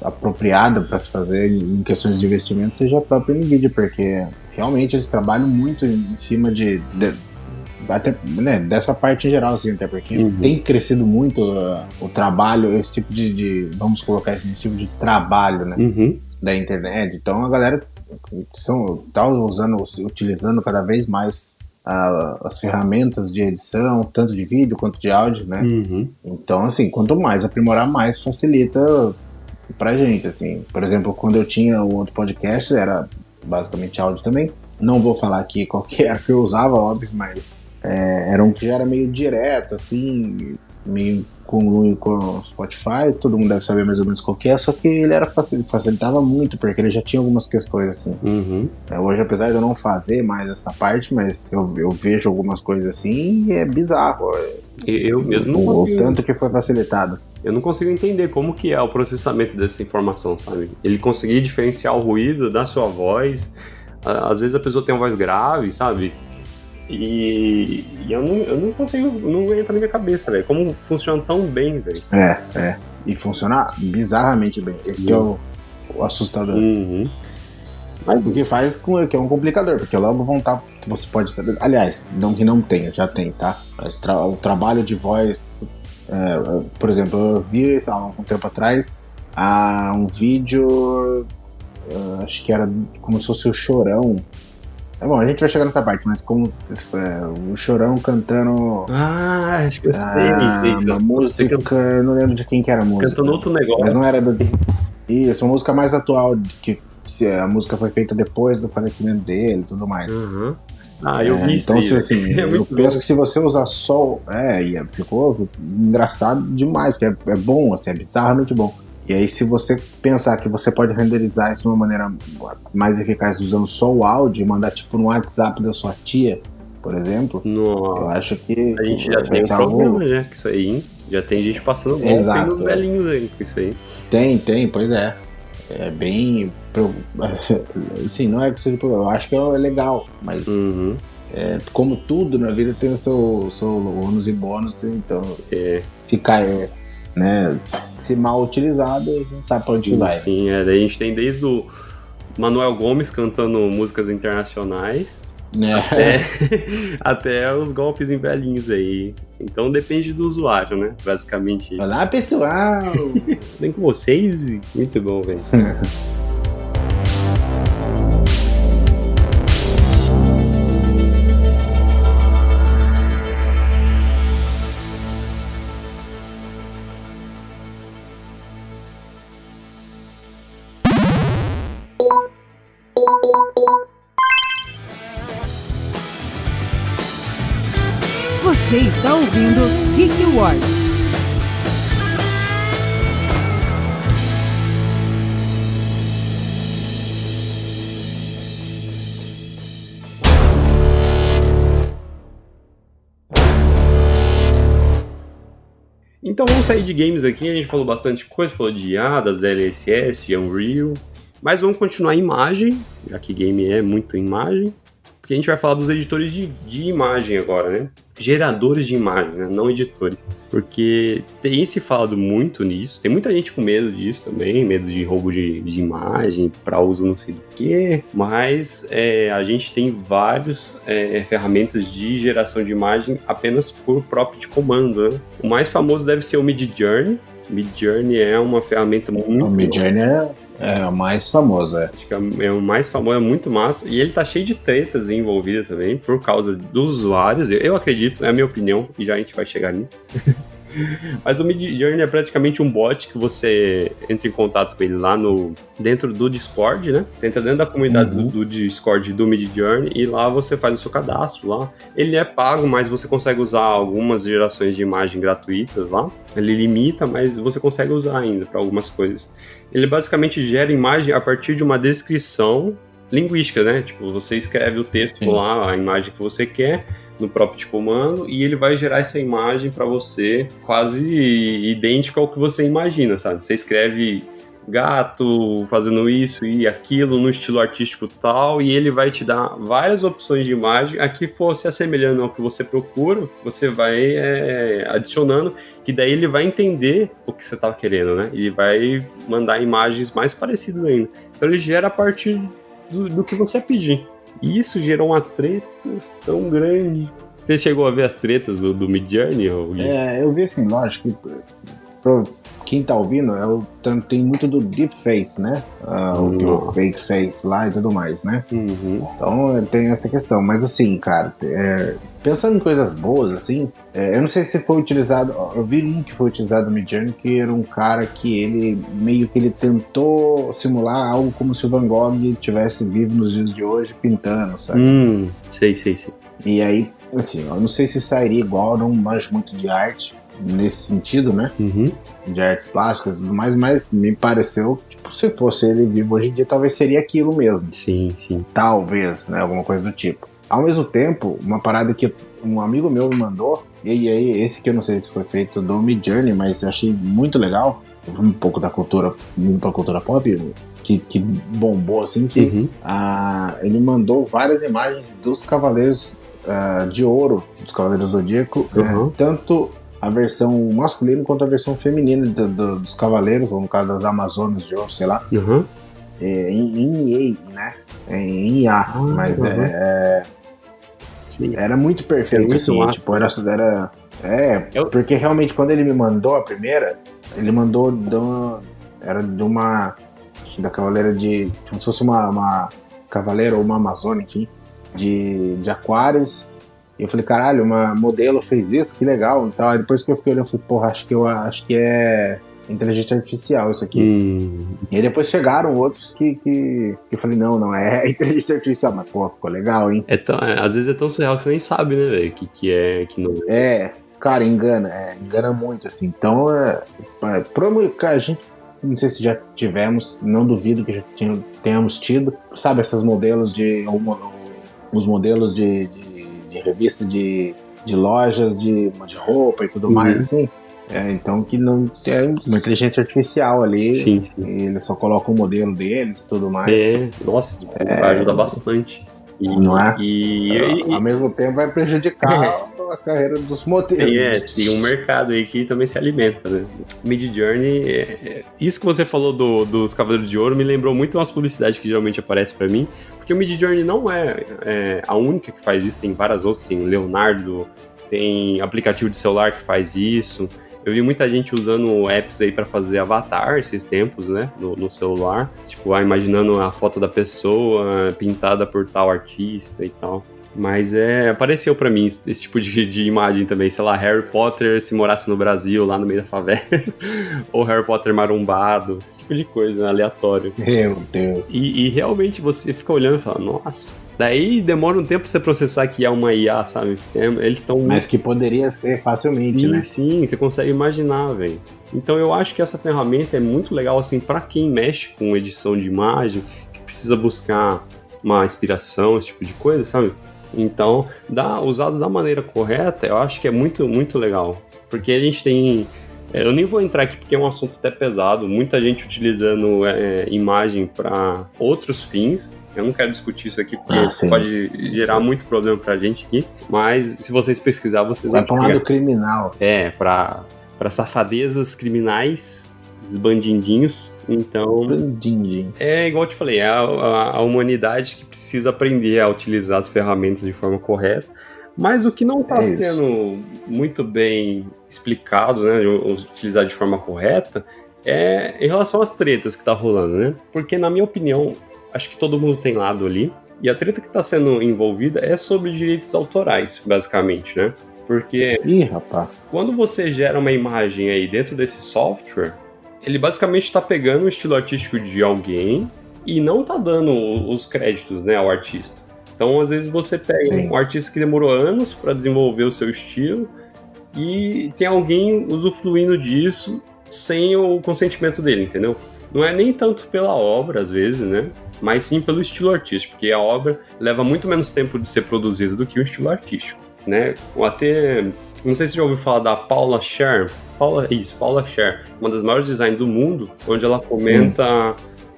apropriada para se fazer em questões de investimento seja a própria NVIDIA, porque realmente eles trabalham muito em cima até, né, dessa parte em geral, assim, até porque tem crescido muito o trabalho, esse tipo vamos colocar esse tipo de trabalho, né, da internet. Então a galera tá utilizando cada vez mais as ferramentas de edição, tanto de vídeo quanto de áudio, né? Então, assim, quanto mais aprimorar, mais facilita pra gente, assim. Por exemplo, quando eu tinha o outro podcast, era basicamente áudio também. Não vou falar aqui qual que era que eu usava, óbvio, mas era um que já era meio direto, assim, meio com o Spotify, todo mundo deve saber mais ou menos qual que é, só que ele facilitava muito, porque ele já tinha algumas questões, assim. Hoje, apesar de eu não fazer mais essa parte, mas eu vejo algumas coisas assim e é bizarro. Eu mesmo não consigo. O tanto que foi facilitado. Eu não consigo entender como que é o processamento dessa informação, sabe? Ele conseguir diferenciar o ruído da sua voz. Às vezes a pessoa tem uma voz grave, sabe? E eu não consigo, não entra na minha cabeça, velho. Como funciona tão bem, velho. E funciona bizarramente bem. Esse que é o assustador. Mas o que faz que é um complicador, porque logo vão estar. Você pode. Aliás, não que não tenha, já tem, tá? Mas o trabalho de voz. Por exemplo, eu vi há um tempo atrás um vídeo. Acho que era como se fosse o Chorão. Bom, a gente vai chegar nessa parte, mas como o Chorão cantando. Acho que eu sei. Uma música, eu não lembro de quem que era a música. Cantando outro negócio. Mas não era Isso, uma música mais atual, que a música foi feita depois do falecimento dele e tudo mais. Eu vi isso. Então, assim, eu penso que se você usar só. Ficou engraçado demais, porque é bom, assim, é bizarramente bom. E aí, se você pensar que você pode renderizar isso de uma maneira mais eficaz usando só o áudio e mandar tipo no WhatsApp da sua tia, por exemplo, eu acho que a gente já tem um problema, né? Com isso aí, hein? Já tem gente passando golpe nos velhinhos aí com isso aí. Tem, pois é. É bem. Assim, não é que seja problema, eu acho que é legal, mas como tudo na vida tem o seu ônus e bônus, então se cair. Né? Se mal utilizado, a gente sabe pra onde vai. Sim, daí a gente tem desde o Manuel Gomes cantando músicas internacionais até os golpes em velhinhos aí. Então depende do usuário, né? Basicamente. Olá, pessoal! Bem com vocês? Muito bom, velho. Você está ouvindo Geek Wars. Então vamos sair de games aqui, a gente falou bastante coisa, falou de IA, das DLSS, Unreal, mas vamos continuar em imagem, já que game é muito imagem. Porque a gente vai falar dos editores de imagem agora, né? Geradores de imagem, né? Não editores. Porque tem se falado muito nisso. Tem muita gente com medo disso também. Medo de roubo de imagem para uso não sei do que. Mas a gente tem várias ferramentas de geração de imagem apenas por prompt de comando, né? O mais famoso deve ser o Midjourney. Midjourney é uma ferramenta muito... O Midjourney é o mais famoso, Acho que é o mais famoso, é muito massa. E ele tá cheio de tretas envolvidas também, por causa dos usuários. Eu acredito, é a minha opinião, e já a gente vai chegar nisso. Mas o Midjourney é praticamente um bot que você entra em contato com ele lá dentro do Discord, né? Você entra dentro da comunidade do Discord do Midjourney e lá você faz o seu cadastro lá. Ele é pago, mas você consegue usar algumas gerações de imagem gratuitas lá. Ele limita, mas você consegue usar ainda para algumas coisas. Ele basicamente gera imagem a partir de uma descrição linguística, né? Tipo, você escreve o texto Sim. lá, a imagem que você quer, no próprio de comando, e ele vai gerar essa imagem para você quase idêntica ao que você imagina, sabe? Você escreve gato fazendo isso e aquilo no estilo artístico tal, e ele vai te dar várias opções de imagem. Aqui for se assemelhando ao que você procura, você vai adicionando, que daí ele vai entender o que você tá querendo, né? E vai mandar imagens mais parecidas ainda. Então ele gera a partir do que você pedir. E isso gerou uma treta tão grande. Você chegou a ver as tretas do Midjourney? Eu vi assim, lógico, que pra quem tá ouvindo, tem muito do deepface, né? O fake face lá e tudo mais, né? Então tem essa questão. Mas assim, cara, pensando em coisas boas, assim, eu não sei se foi utilizado. Eu vi um que foi utilizado no Midjourney, que era um cara que ele tentou simular algo como se o Van Gogh estivesse vivo nos dias de hoje pintando, sabe? Sei. E aí, assim, eu não sei se sairia igual, eu não manjo muito de arte nesse sentido, né? De artes plásticas e tudo mais, mas me pareceu, tipo, se fosse ele vivo hoje em dia, talvez seria aquilo mesmo. Sim. Talvez, né? Alguma coisa do tipo. Ao mesmo tempo, uma parada que um amigo meu me mandou, e aí esse que eu não sei se foi feito do Midjourney, mas eu achei muito legal, um pouco da cultura, indo pra cultura pop, que bombou, assim, que ele mandou várias imagens dos Cavaleiros de Ouro, dos Cavaleiros Zodíaco, tanto a versão masculina quanto a versão feminina dos Cavaleiros, ou no caso das Amazonas de Ouro, sei lá, em IA, né? Em IA, mas era muito perfeito, muito assim, massa, tipo, porque realmente quando ele me mandou a primeira, ele mandou era de uma da cavaleira como se fosse uma cavaleira ou uma amazônia, enfim, de aquários. E eu falei, caralho, uma modelo fez isso, que legal e tal. Aí depois que eu fiquei olhando, eu falei, porra, acho que é inteligência artificial isso aqui. E aí depois chegaram outros que eu falei, não é inteligência artificial, mas pô, ficou legal, hein? Às vezes é tão surreal que você nem sabe, né, velho, que é, que não é. Cara, engana muito, assim. Então, cara, a gente, não sei se já tivemos, não duvido que já tenhamos tido, sabe, esses modelos os modelos de revista de lojas de roupa e tudo mais, assim. Então que não tem uma inteligência artificial ali. Sim. E eles só colocam o modelo deles e tudo mais. Nossa, ajuda bastante. Não é? E ao mesmo tempo vai prejudicar a carreira dos modelos. Tem um mercado aí que também se alimenta, né? Midjourney, isso que você falou dos Cavaleiros de Ouro me lembrou muito umas publicidades que geralmente aparecem pra mim, porque o Midjourney não é a única que faz isso, tem várias outras, tem o Leonardo, tem aplicativo de celular que faz isso. Eu vi muita gente usando apps aí pra fazer avatar esses tempos, né, no celular. Tipo, imaginando a foto da pessoa pintada por tal artista e tal. Mas apareceu pra mim esse tipo de imagem também. Sei lá, Harry Potter se morasse no Brasil, lá no meio da favela. Ou Harry Potter marombado. Esse tipo de coisa, né, aleatório. Meu Deus. E realmente você fica olhando e fala, nossa... Daí demora um tempo pra você processar que é uma IA, sabe? Eles estão... Mas que poderia ser facilmente, né? Sim, você consegue imaginar, velho. Então eu acho que essa ferramenta é muito legal, assim, pra quem mexe com edição de imagem, que precisa buscar uma inspiração, esse tipo de coisa, sabe? Então, usado da maneira correta, eu acho que é muito, muito legal. Porque a gente tem... Eu nem vou entrar aqui porque é um assunto até pesado. Muita gente utilizando imagem para outros fins. Eu não quero discutir isso aqui porque pode gerar muito problema pra gente aqui. Mas se vocês pesquisar, vocês vão... Vai para um lado criminal. Para safadezas criminais, esses bandindinhos. Então... Bandindinhos. Igual eu te falei, é a humanidade que precisa aprender a utilizar as ferramentas de forma correta. Mas o que não está sendo muito bem explicado, né, utilizar de forma correta, é em relação às tretas que tá rolando, né? Porque, na minha opinião, acho que todo mundo tem lado ali, e a treta que está sendo envolvida é sobre direitos autorais, basicamente, né? Porque Ih, rapaz. quando você gera uma imagem aí dentro desse software, ele basicamente está pegando o estilo artístico de alguém e não tá dando os créditos, né, ao artista. Então, às vezes, você pega Sim. um artista que demorou anos para desenvolver o seu estilo e tem alguém usufruindo disso sem o consentimento dele, entendeu? Não é nem tanto pela obra, às vezes, né? Mas sim pelo estilo artístico, porque a obra leva muito menos tempo de ser produzida do que o estilo artístico, né? Ou até, não sei se você já ouviu falar da Paula Scher, Paula Scher, uma das maiores designers do mundo, onde ela comenta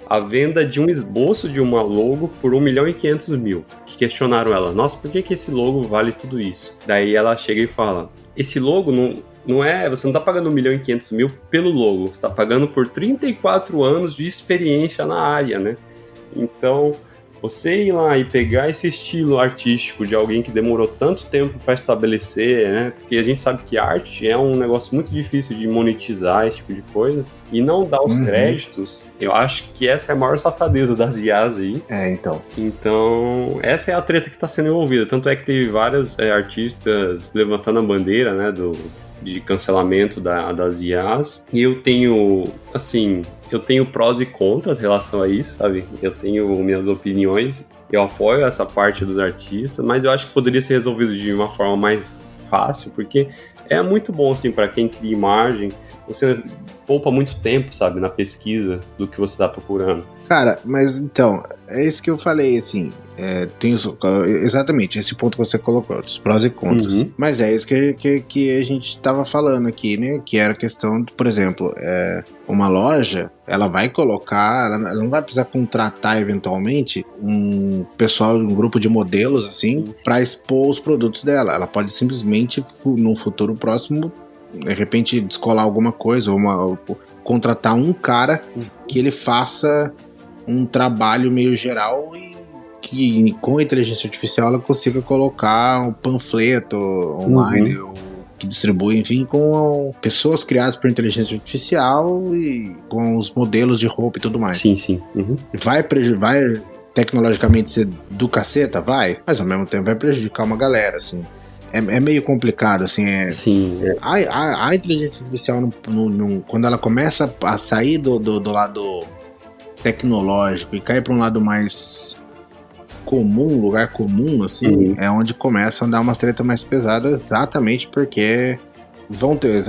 a venda de um esboço de uma logo por 1.500.000, que questionaram ela, nossa, por que esse logo vale tudo isso? Daí ela chega e fala, esse logo não é, você não tá pagando 1.500.000 pelo logo, você tá pagando por 34 anos de experiência na área, né? Então, você ir lá e pegar esse estilo artístico de alguém que demorou tanto tempo para estabelecer, né? Porque a gente sabe que arte é um negócio muito difícil de monetizar, esse tipo de coisa, e não dar os créditos, eu acho que essa é a maior safadeza das IAs aí. Então. Então, essa é a treta que está sendo envolvida. Tanto é que teve várias artistas levantando a bandeira, né, de cancelamento das IAs. E eu tenho, assim, prós e contras em relação a isso, sabe? Eu tenho minhas opiniões, eu apoio essa parte dos artistas, mas eu acho que poderia ser resolvido de uma forma mais fácil, porque é muito bom, assim, para quem cria imagem, você poupa muito tempo, sabe, na pesquisa do que você está procurando. Cara, mas então, é isso que eu falei, assim, tem exatamente esse ponto que você colocou, dos prós e contras. Mas é isso que a gente tava falando aqui, né, que era a questão, por exemplo, uma loja, ela vai colocar, ela não vai precisar contratar eventualmente um pessoal, um grupo de modelos, assim, para expor os produtos dela. Ela pode simplesmente, num futuro próximo, de repente descolar alguma coisa, ou contratar um cara que ele faça um trabalho meio geral e que com a inteligência artificial ela consiga colocar um panfleto online ou que distribui, enfim, com pessoas criadas por inteligência artificial e com os modelos de roupa e tudo mais. Sim. Vai tecnologicamente ser do caceta? Vai, mas ao mesmo tempo vai prejudicar uma galera, assim. É meio complicado, assim. Sim. A inteligência artificial, quando ela começa a sair do lado tecnológico e cair para um lado mais comum, lugar comum, assim, é onde começam a dar umas tretas mais pesadas, exatamente porque vão ter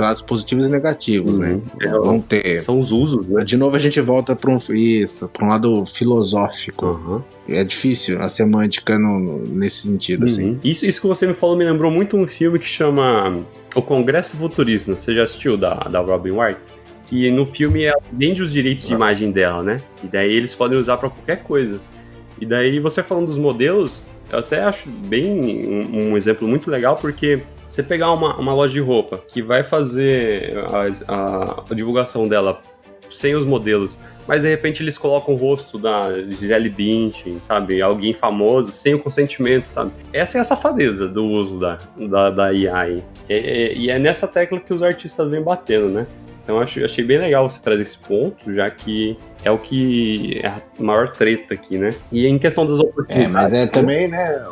lados positivos e negativos, né? Vão ter. São os usos, né? De novo a gente volta para um lado filosófico. É difícil a semântica nesse sentido, assim. Isso que você me falou me lembrou muito um filme que chama O Congresso Futurista. Você já assistiu, da Robin Wright? Que no filme ela vende os direitos de imagem dela, né? E daí eles podem usar para qualquer coisa. E daí você falando dos modelos, eu até acho bem um exemplo muito legal, porque você pegar uma loja de roupa que vai fazer a divulgação dela sem os modelos, mas de repente eles colocam o rosto da Gisele Bündchen, sabe? Alguém famoso, sem o consentimento, sabe? Essa é a safadeza do uso da IA. E é nessa tecla que os artistas vêm batendo, né? Então achei bem legal você trazer esse ponto, já que é o que é a maior treta aqui, né? E em questão das oportunidades... mas também, né?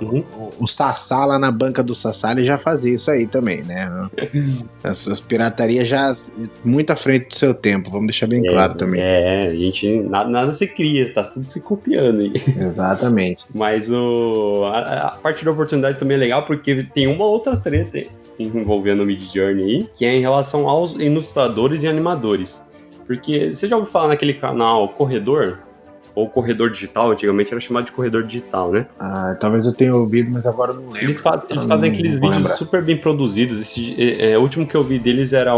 O Sassá lá na banca do Sassá, ele já fazia isso aí também, né? As piratarias já muito à frente do seu tempo, vamos deixar bem claro também. A gente... Nada se cria, tá tudo se copiando aí. Exatamente. Mas a parte da oportunidade também é legal, porque tem uma outra treta envolvendo o Midjourney aí, que é em relação aos ilustradores e animadores. Porque você já ouviu falar naquele canal Corredor? Ou Corredor Digital, antigamente era chamado de Corredor Digital, né? Talvez eu tenha ouvido, mas agora eu não lembro. Eles fazem aqueles vídeos super bem produzidos. O último que eu vi deles era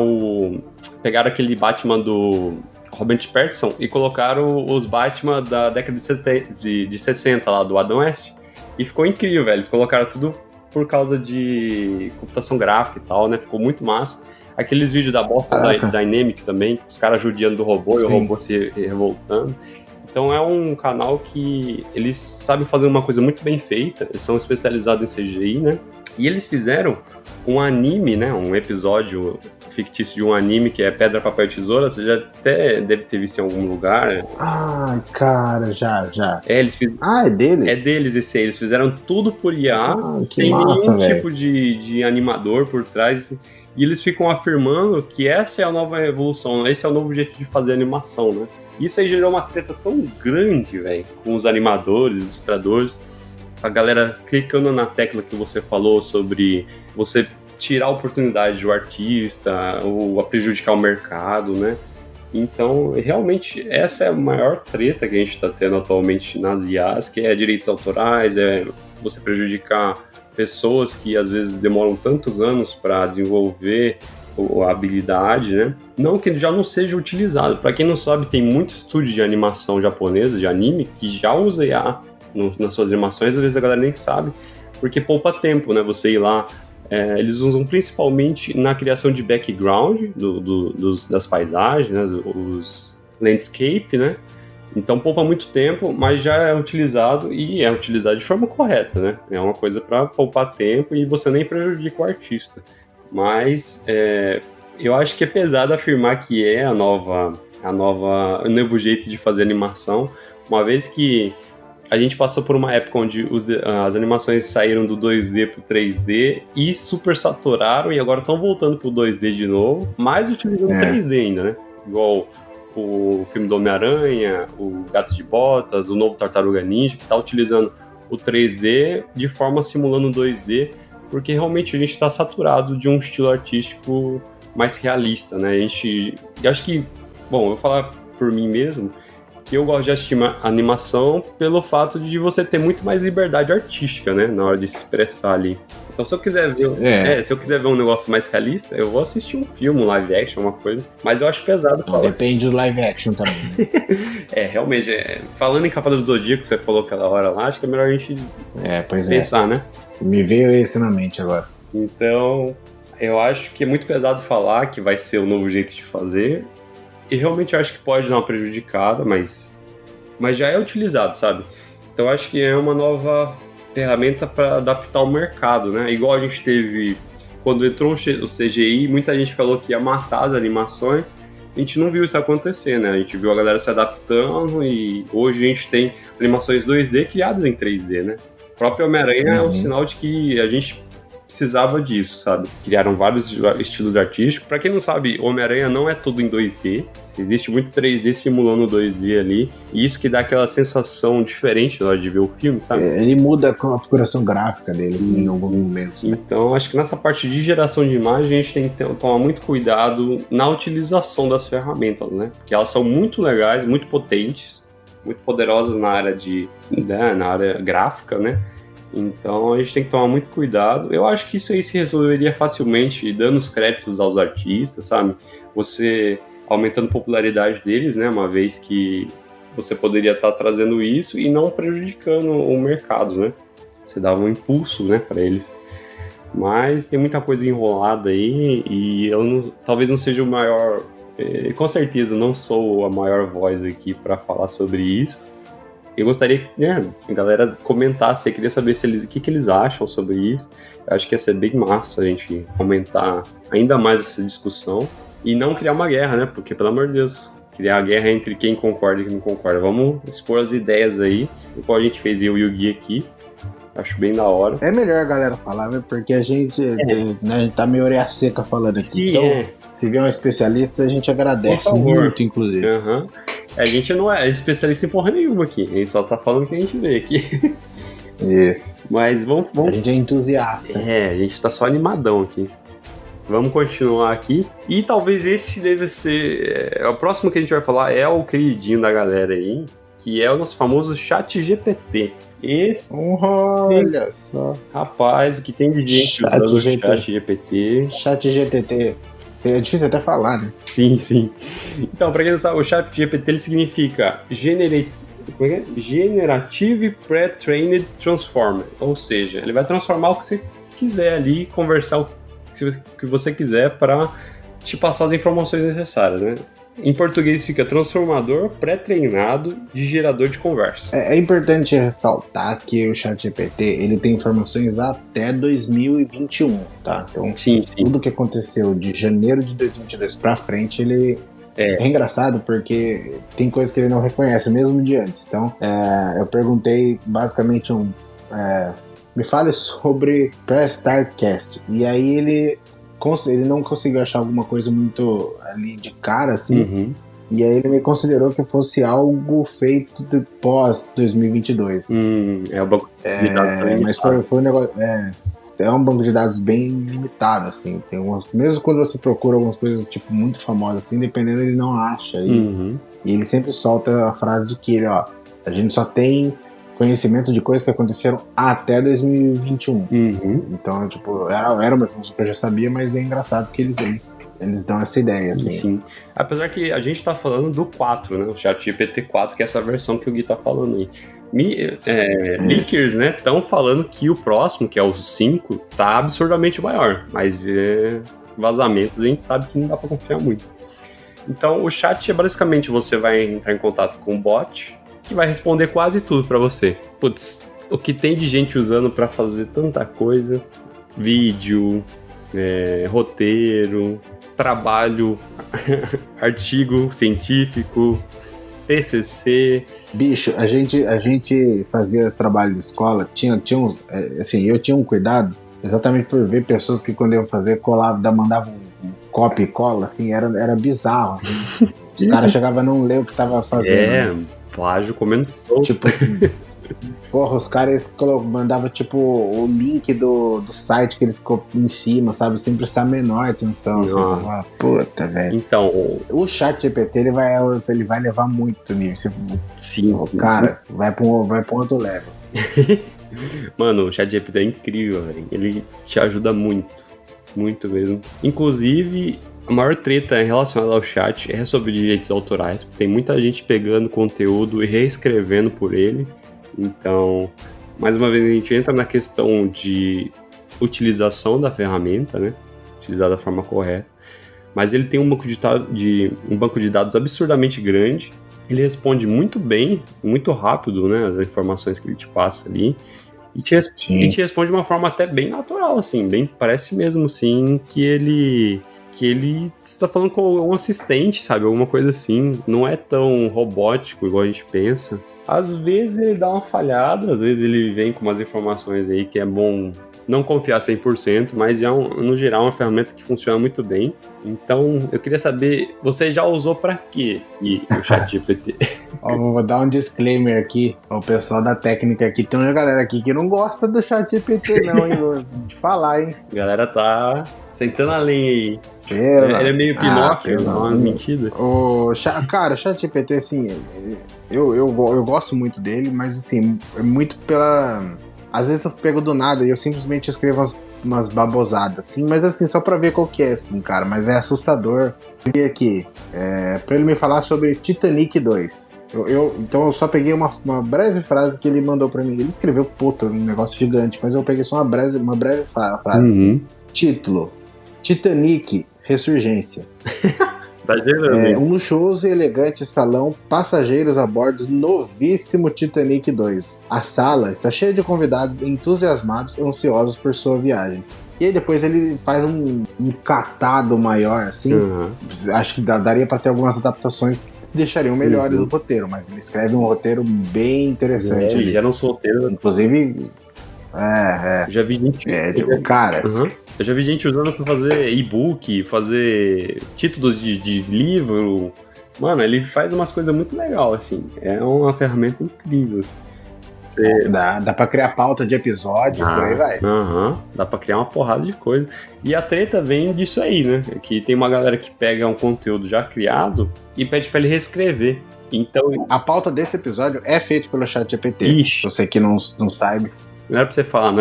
pegaram aquele Batman do Robert Pattinson e colocaram os Batman da década de 60 lá, do Adam West. E ficou incrível, velho. Eles colocaram tudo por causa de computação gráfica e tal, né? Ficou muito massa. Aqueles vídeos da Boston Dynamics também, os caras judiando do robô e o robô se revoltando. Então é um canal que eles sabem fazer uma coisa muito bem feita, eles são especializados em CGI, né? E eles fizeram um anime, né? Um episódio fictício de um anime que é Pedra, Papel e Tesoura. Você já até deve ter visto em algum lugar. Ah, cara, já. Eles fizeram. Ah, é deles? É deles esse aí. Eles fizeram tudo por IA, que sem massa, nenhum véio. tipo de animador por trás. E eles ficam afirmando que essa é a nova evolução, esse é o novo jeito de fazer animação, né? Isso aí gerou uma treta tão grande, velho, com os animadores, ilustradores. A galera clicando na tecla que você falou sobre você tirar a oportunidade do artista ou a prejudicar o mercado, né? Então, realmente, essa é a maior treta que a gente está tendo atualmente nas IAs, que é direitos autorais, é você prejudicar pessoas que às vezes demoram tantos anos para desenvolver a habilidade, né? Não que já não seja utilizado. Para quem não sabe, tem muito estúdio de animação japonesa, de anime, que já usa IA nas suas animações, às vezes a galera nem sabe, porque poupa tempo, né? Você ir lá. Eles usam principalmente na criação de background das paisagens, né? Os landscape, né? Então poupa muito tempo, mas já é utilizado e é utilizado de forma correta, né? É uma coisa para poupar tempo e você nem prejudica o artista. Mas eu acho que é pesado afirmar que é o novo jeito de fazer animação, uma vez que a gente passou por uma época onde as animações saíram do 2D pro 3D e super saturaram e agora estão voltando pro 2D de novo, mas utilizando 3D ainda, né? Igual o filme do Homem-Aranha, o Gato de Botas, o novo Tartaruga Ninja, que tá utilizando o 3D de forma simulando o 2D, porque realmente a gente está saturado de um estilo artístico mais realista, né? Eu acho que, bom, eu vou falar por mim mesmo, que eu gosto de assistir animação pelo fato de você ter muito mais liberdade artística, né? Na hora de se expressar ali. Então, se eu quiser ver um negócio mais realista, eu vou assistir um filme, um live action, uma coisa. Mas eu acho pesado falar. Depende do live action também, né? Realmente. Falando em Cavaleiro do Zodíaco, que você falou aquela hora lá, acho que é melhor a gente pensar, né? Me veio esse na mente agora. Então, eu acho que é muito pesado falar que vai ser o novo jeito de fazer. E realmente eu acho que pode dar uma prejudicada, mas já é utilizado, sabe? Então eu acho que é uma nova ferramenta para adaptar o mercado, né? Igual a gente teve quando entrou o CGI, muita gente falou que ia matar as animações. A gente não viu isso acontecer, né? A gente viu a galera se adaptando e hoje a gente tem animações 2D criadas em 3D, né? O próprio Homem-Aranha é um sinal de que a gente precisava disso, sabe? Criaram vários estilos artísticos. Pra quem não sabe, Homem-Aranha não é tudo em 2D. Existe muito 3D simulando 2D ali. E isso que dá aquela sensação diferente na hora de ver o filme, sabe? Ele muda a configuração gráfica deles em alguns momentos. Né? Então, acho que nessa parte de geração de imagem, a gente tem que tomar muito cuidado na utilização das ferramentas, né? Porque elas são muito legais, muito potentes, muito poderosas na área na área gráfica, né? Então a gente tem que tomar muito cuidado. Eu acho que isso aí se resolveria facilmente dando os créditos aos artistas, sabe? Você aumentando a popularidade deles, né? Uma vez que você poderia estar trazendo isso e não prejudicando o mercado, né? Você dava um impulso, né, para eles. Mas tem muita coisa enrolada aí e eu talvez não seja o maior... com certeza não sou a maior voz aqui para falar sobre isso. Eu gostaria que a galera comentasse, eu queria saber o que eles acham sobre isso. Eu acho que ia ser bem massa a gente aumentar ainda mais essa discussão e não criar uma guerra, né? Porque, pelo amor de Deus, criar a guerra entre quem concorda e quem não concorda. Vamos expor as ideias aí, igual a gente fez eu e o Gui aqui. Acho bem da hora. É melhor a galera falar, né? Porque a gente tá meio orelha seca falando aqui. Sim, então, se vier um especialista, a gente agradece muito, inclusive. Uhum. A gente não é especialista em porra nenhuma aqui. A gente só tá falando o que a gente vê aqui. Isso. Mas vamos... A gente é entusiasta. A gente tá só animadão aqui. Vamos continuar aqui. E talvez esse deve ser... o próximo que a gente vai falar é o queridinho da galera aí, que é o nosso famoso ChatGPT. Esse... Olha só. Rapaz, o que tem de gente usando o ChatGPT. ChatGPT. É difícil até falar, né? Sim, sim. Então, pra quem não sabe, o ChatGPT ele significa Generative Pre-Trained Transformer. Ou seja, ele vai transformar o que você quiser ali, conversar o que você quiser para te passar as informações necessárias, né? Em português fica transformador pré-treinado de gerador de conversa. É importante ressaltar que o ChatGPT, ele tem informações até 2021, tá? Então, Sim. tudo que aconteceu de janeiro de 2022 pra frente, ele é engraçado porque tem coisas que ele não reconhece, mesmo de antes. Então, eu perguntei basicamente me fale sobre Pré-Startcast. E aí ele não conseguiu achar alguma coisa muito ali de cara, assim. Uhum. E aí ele me considerou que fosse algo feito pós 2022. É o banco de dados também. Mas foi um negócio... É um banco de dados bem limitado, assim. Tem mesmo quando você procura algumas coisas, tipo, muito famosas, assim, dependendo, ele não acha. E ele sempre solta a frase de que, a gente só tem conhecimento de coisas que aconteceram até 2021. Então, tipo, era uma informação que eu já sabia, mas é engraçado que eles dão essa ideia, assim. Sim. Apesar que a gente tá falando do 4, né? O ChatGPT 4, que é essa versão que o Gui tá falando aí. Leakers, né, estão falando que o próximo, que é o 5, tá absurdamente maior. Mas vazamentos a gente sabe que não dá pra confiar muito. Então, o chat é basicamente você vai entrar em contato com o bot, que vai responder quase tudo pra você. Putz, o que tem de gente usando pra fazer tanta coisa, vídeo, roteiro, trabalho, artigo científico, TCC. Bicho, a gente fazia esse trabalho de escola, tinha assim, eu tinha um cuidado exatamente por ver pessoas que quando iam fazer mandavam um copy e cola, assim, era bizarro, assim. Os caras chegavam a não ler o que tava fazendo. Né? Plágio comendo solto. Tipo assim, porra, os caras mandavam tipo o link do site que eles em cima, sabe? Sem prestar a menor atenção. Assim, puta, velho. Então, o ChatGPT ele vai levar muito nisso. Sim. Cara, vai pra um outro level. Mano, o ChatGPT é incrível, velho. Ele te ajuda muito. Muito mesmo. Inclusive, a maior treta relacionada ao chat é sobre direitos autorais. Tem muita gente pegando conteúdo e reescrevendo por ele. Então, mais uma vez, a gente entra na questão de utilização da ferramenta, né? Utilizar da forma correta. Mas ele tem um banco de dados absurdamente grande. Ele responde muito bem, muito rápido, né? As informações que ele te passa ali. E te responde de uma forma até bem natural, assim. Parece mesmo, sim, que ele está falando com um assistente, sabe? Alguma coisa assim. Não é tão robótico igual a gente pensa. Às vezes ele dá uma falhada, às vezes ele vem com umas informações aí que é bom não confiar 100%, mas no geral é uma ferramenta que funciona muito bem. Então, eu queria saber, você já usou pra quê o ChatGPT? Vou dar um disclaimer aqui ao pessoal da técnica aqui. Tem uma galera aqui que não gosta do ChatGPT não, hein? Vou te falar, hein? A galera tá sentando a lenha aí. Ele é meio Pinóquio, não é mentira. Cara, o ChatGPT, assim, eu gosto muito dele, mas assim, é muito pela... Às vezes eu pego do nada e eu simplesmente escrevo umas babosadas, assim, mas assim, só pra ver qual que é, assim, cara, mas é assustador. E aqui, pra ele me falar sobre Titanic 2. Então eu só peguei uma breve frase que ele mandou pra mim. Ele escreveu, um negócio gigante, mas eu peguei só uma breve frase. Assim. Título: Titanic Ressurgência. Tá gerando, um luxuoso e elegante salão, passageiros a bordo do novíssimo Titanic 2. A sala está cheia de convidados entusiasmados e ansiosos por sua viagem. E aí depois ele faz um catado maior, assim. Acho que daria para ter algumas adaptações que deixariam melhores o roteiro, mas ele escreve um roteiro bem interessante. Ele gera um roteiro. Inclusive... Já vi gente... cara... Eu já vi gente usando pra fazer e-book, fazer títulos de livro. Mano, ele faz umas coisas muito legais, assim. É uma ferramenta incrível. Dá pra criar pauta de episódio, por aí vai. Dá pra criar uma porrada de coisa. E a treta vem disso aí, né? Que tem uma galera que pega um conteúdo já criado e pede pra ele reescrever. Então... A pauta desse episódio é feita pelo ChatGPT. Você que não sabe. Não era pra você falar.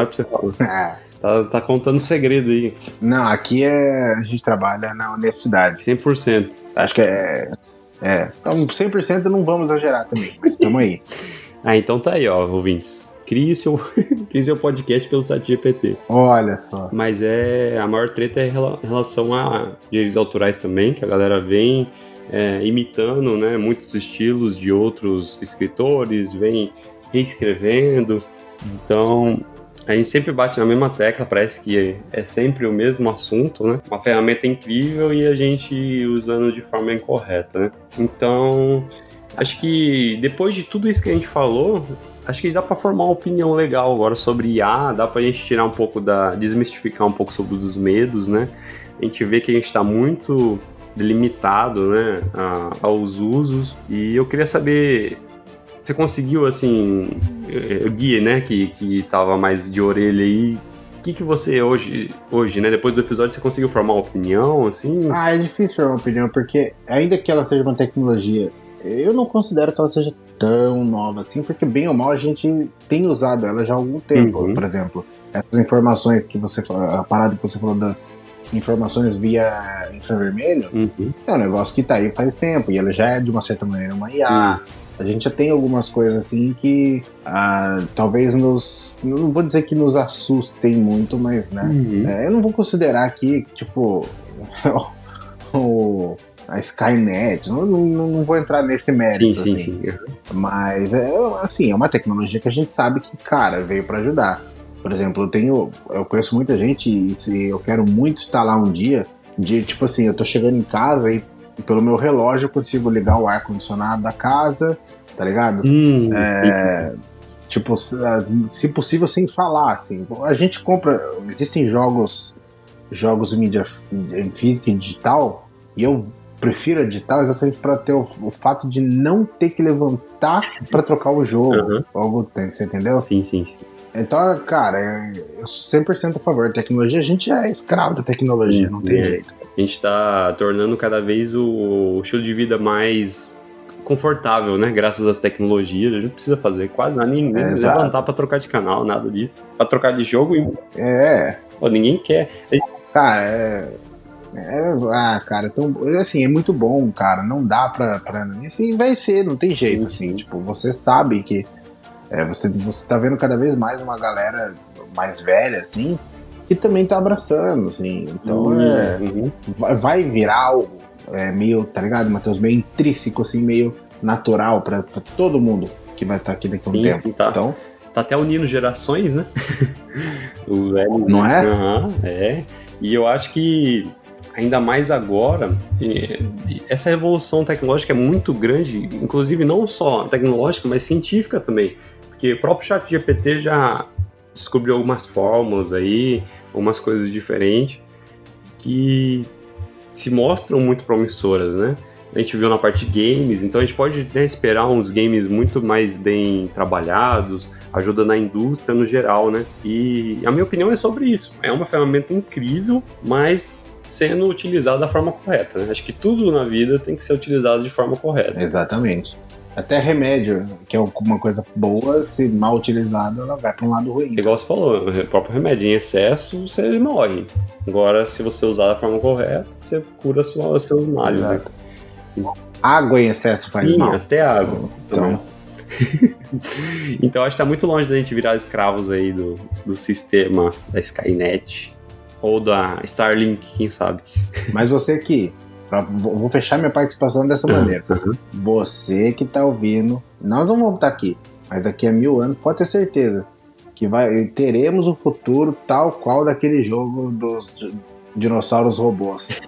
Tá contando segredo aí. Não, aqui a gente trabalha na honestidade. 100%. Acho que então 100% não vamos exagerar também, mas estamos aí. Então tá aí, ó, ouvintes. Crie seu podcast pelo ChatGPT. Olha só. Mas a maior treta é em relação a direitos autorais também, que a galera vem imitando, né, muitos estilos de outros escritores, vem reescrevendo. Então, a gente sempre bate na mesma tecla, parece que é sempre o mesmo assunto, né? Uma ferramenta incrível e a gente usando de forma incorreta, né? Então, acho que depois de tudo isso que a gente falou, acho que dá para formar uma opinião legal agora sobre IA, dá pra gente tirar um pouco desmistificar um pouco sobre os medos, né? A gente vê que a gente está muito delimitado, né, aos usos, e eu queria saber, você conseguiu, assim, o Gui, né, que tava mais de orelha aí, o que você hoje, né, depois do episódio, você conseguiu formar uma opinião, assim? É difícil formar uma opinião, porque ainda que ela seja uma tecnologia, eu não considero que ela seja tão nova assim, porque bem ou mal a gente tem usado ela já há algum tempo. Por exemplo, essas informações que você falou, a parada que você falou das informações via infravermelho, é um negócio que tá aí faz tempo, e ela já é de uma certa maneira uma IA. A gente já tem algumas coisas assim que talvez não vou dizer que nos assustem muito, mas, né, eu não vou considerar aqui, tipo, a Skynet, não vou entrar nesse mérito, assim. Mas, assim, é uma tecnologia que a gente sabe que, cara, veio pra ajudar. Por exemplo, eu conheço muita gente, e se eu quero muito instalar um dia, tipo assim, eu tô chegando em casa e pelo meu relógio eu consigo ligar o ar-condicionado da casa, tá ligado? Tipo, se possível sem falar, assim. A gente compra, existem jogos em mídia física e digital, e eu prefiro a digital exatamente para ter o fato de não ter que levantar para trocar o jogo. Você entendeu? Sim. Então, cara, eu sou 100% a favor da tecnologia. A gente é escravo da tecnologia, não tem jeito. A gente tá tornando cada vez o estilo de vida mais confortável, né? Graças às tecnologias. A gente não precisa fazer quase nada, nem levantar pra trocar de canal, nada disso. Pra trocar de jogo, ninguém quer. Cara, cara, então, assim, é muito bom, cara. Não dá pra assim, vai ser, não tem jeito, assim. Tipo, você sabe que você tá vendo cada vez mais uma galera mais velha, assim, que também tá abraçando, assim. Então, vai virar algo meio, tá ligado, Matheus? Meio intrínseco, assim, meio natural pra todo mundo que vai estar aqui daqui a um tempo. Sim, tá. Então, tá até unindo gerações, né? Os velhos. Não é? E eu acho que ainda mais agora, essa revolução tecnológica é muito grande, inclusive não só tecnológica, mas científica também. Porque o próprio ChatGPT já descobriu algumas fórmulas aí, algumas coisas diferentes que se mostram muito promissoras, né? A gente viu na parte de games, então a gente pode esperar uns games muito mais bem trabalhados, ajuda na indústria no geral, né? E a minha opinião é sobre isso. É uma ferramenta incrível, mas sendo utilizada da forma correta, né? Acho que tudo na vida tem que ser utilizado de forma correta. Exatamente. Até remédio, que é uma coisa boa, se mal utilizado, ela vai para um lado ruim. Igual você falou, o próprio remédio em excesso, você morre. Agora, se você usar da forma correta, você cura os seus males. Né? Água em excesso faz mal. Sim, até água. Então, então acho que tá muito longe da gente virar escravos aí do sistema da Skynet ou da Starlink, quem sabe. Mas você que... Vou fechar minha participação dessa maneira. Você que tá ouvindo, nós não vamos estar aqui, mas daqui a 1000 anos pode ter certeza que teremos um futuro tal qual daquele jogo dos dinossauros robôs.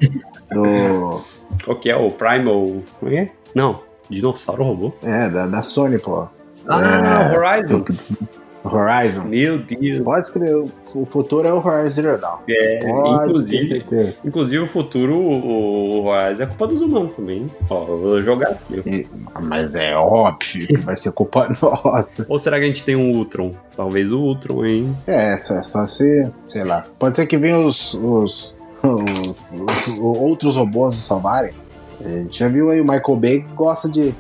Qual que é? O Primal? Como é? Não, dinossauro robô. Da Sony, pô. Horizon. Horizon. Meu Deus. Pode escrever, o futuro é o Horizon Zero Dawn. Inclusive o futuro, o Horizon é culpa dos humanos também. Ó, eu vou jogar aqui. Mas é óbvio que vai ser culpa nossa. Ou será que a gente tem um Ultron? Talvez o Ultron, hein? Só se, sei lá. Pode ser que venham os outros robôs nos salvarem. A gente já viu aí o Michael Bay que gosta de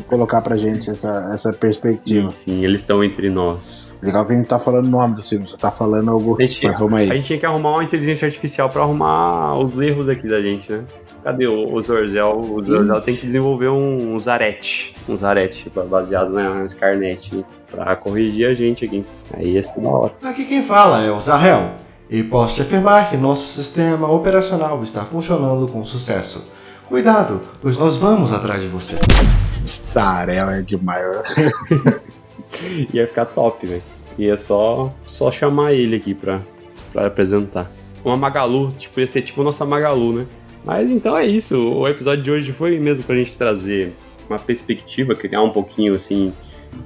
colocar pra gente essa perspectiva. Sim, eles estão entre nós. Legal que a gente tá falando o nome do filme, você tá falando algo. Mas vamos aí. A gente tinha que arrumar uma inteligência artificial pra arrumar os erros aqui da gente, né? Cadê o Zorzel? O Zorzel tem que desenvolver um Zarete. Um Zarete baseado na Skynet pra corrigir a gente aqui. Aí ia ser da hora. Aqui quem fala é o Zahel. E posso te afirmar que nosso sistema operacional está funcionando com sucesso. Cuidado, pois nós vamos atrás de você. Starel é demais. Ia ficar top, velho. Ia só chamar ele aqui pra apresentar. Uma Magalu, tipo, ia ser tipo nossa Magalu, né? Mas então é isso, o episódio de hoje foi mesmo pra gente trazer uma perspectiva, criar um pouquinho, assim,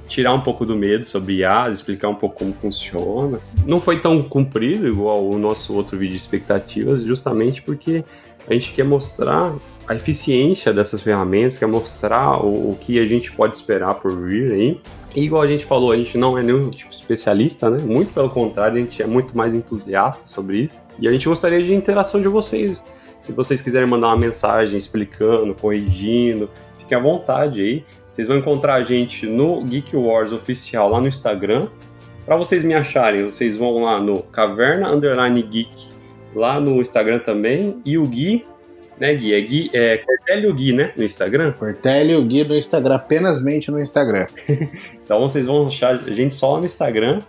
tirar um pouco do medo sobre IAs, explicar um pouco como funciona. Não foi tão comprido igual o nosso outro vídeo de expectativas, justamente porque a gente quer mostrar a eficiência dessas ferramentas, quer mostrar o que a gente pode esperar por vir aí. E igual a gente falou, a gente não é nenhum tipo especialista, né? Muito pelo contrário, a gente é muito mais entusiasta sobre isso. E a gente gostaria de interação de vocês. Se vocês quiserem mandar uma mensagem explicando, corrigindo, fiquem à vontade aí. Vocês vão encontrar a gente no Geek Wars Oficial lá no Instagram. Para vocês me acharem, vocês vão lá no Caverna_Geek lá no Instagram também. E o Gui, né, Gui? É Cortélio Gui, né? No Instagram. Cortélio Gui no Instagram, apenas mente no Instagram. Então vocês vão achar a gente só no Instagram.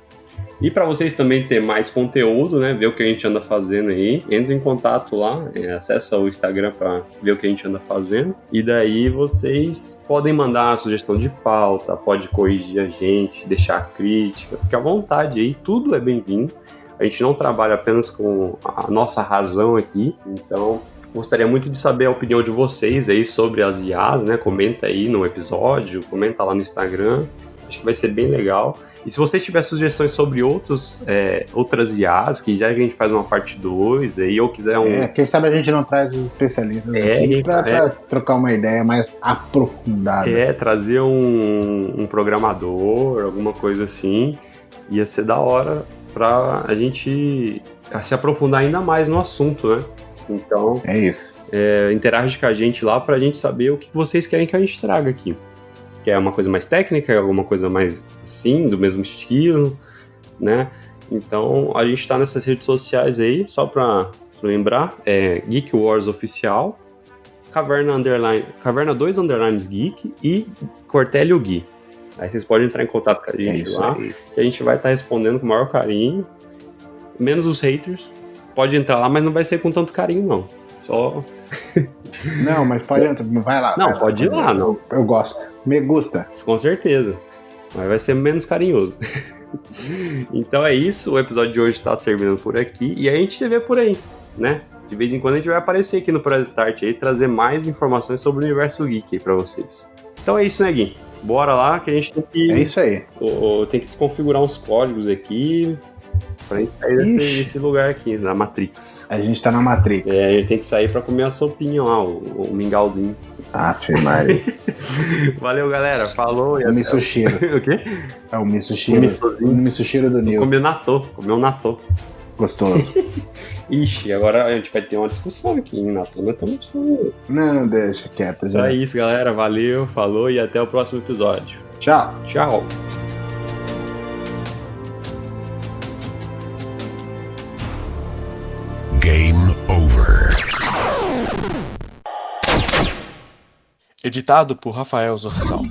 E para vocês também ter mais conteúdo, né, ver o que a gente anda fazendo aí, entre em contato lá, acessa o Instagram para ver o que a gente anda fazendo. E daí vocês podem mandar a sugestão de pauta, pode corrigir a gente, deixar crítica, fique à vontade aí, tudo é bem-vindo. A gente não trabalha apenas com a nossa razão aqui, então gostaria muito de saber a opinião de vocês aí sobre as IAs, né? Comenta aí no episódio, comenta lá no Instagram, acho que vai ser bem legal. E se você tiver sugestões sobre outras IAs, que já a gente faz uma parte 2 aí, ou quiser quem sabe a gente não traz os especialistas aqui pra trocar uma ideia mais aprofundada. Trazer um programador, alguma coisa assim, ia ser da hora pra a gente se aprofundar ainda mais no assunto, né? Então, é isso. Interage com a gente lá pra gente saber o que vocês querem que a gente traga aqui. Quer uma coisa mais técnica, alguma coisa mais assim, do mesmo estilo, né? Então, a gente tá nessas redes sociais aí, só pra lembrar, Geek Wars Oficial, Caverna 2_Geek e Cortélio Gui. Aí vocês podem entrar em contato com a gente lá, que a gente vai estar respondendo com o maior carinho, menos os haters. Pode entrar lá, mas não vai ser com tanto carinho, não. Só... Não, mas pode entrar, vai lá. Não, pode ir lá, não. Eu gosto, me gusta. Com certeza, mas vai ser menos carinhoso. Então é isso, o episódio de hoje está terminando por aqui, e a gente se vê por aí, né? De vez em quando a gente vai aparecer aqui no Press Start aí, trazer mais informações sobre o universo geek aí pra vocês. Então é isso, né, Gui? Bora lá, que a gente tem que... É isso aí. Tem que desconfigurar uns códigos aqui... pra gente sair desse lugar aqui, na Matrix. A gente tá na Matrix. A gente tem que sair pra comer a sopinha lá, o mingauzinho. Maria. Valeu, galera. Falou. O Missushiro. O quê? É o Missushiro. O Missushiro do Nil. Comeu um natô. Gostoso. Ixi, agora a gente vai ter uma discussão aqui, hein, natô. Nós estamos... Não, deixa quieto. Então é isso, galera. Valeu, falou e até o próximo episódio. Tchau. Tchau. Game over. Editado por Rafael Zorzal.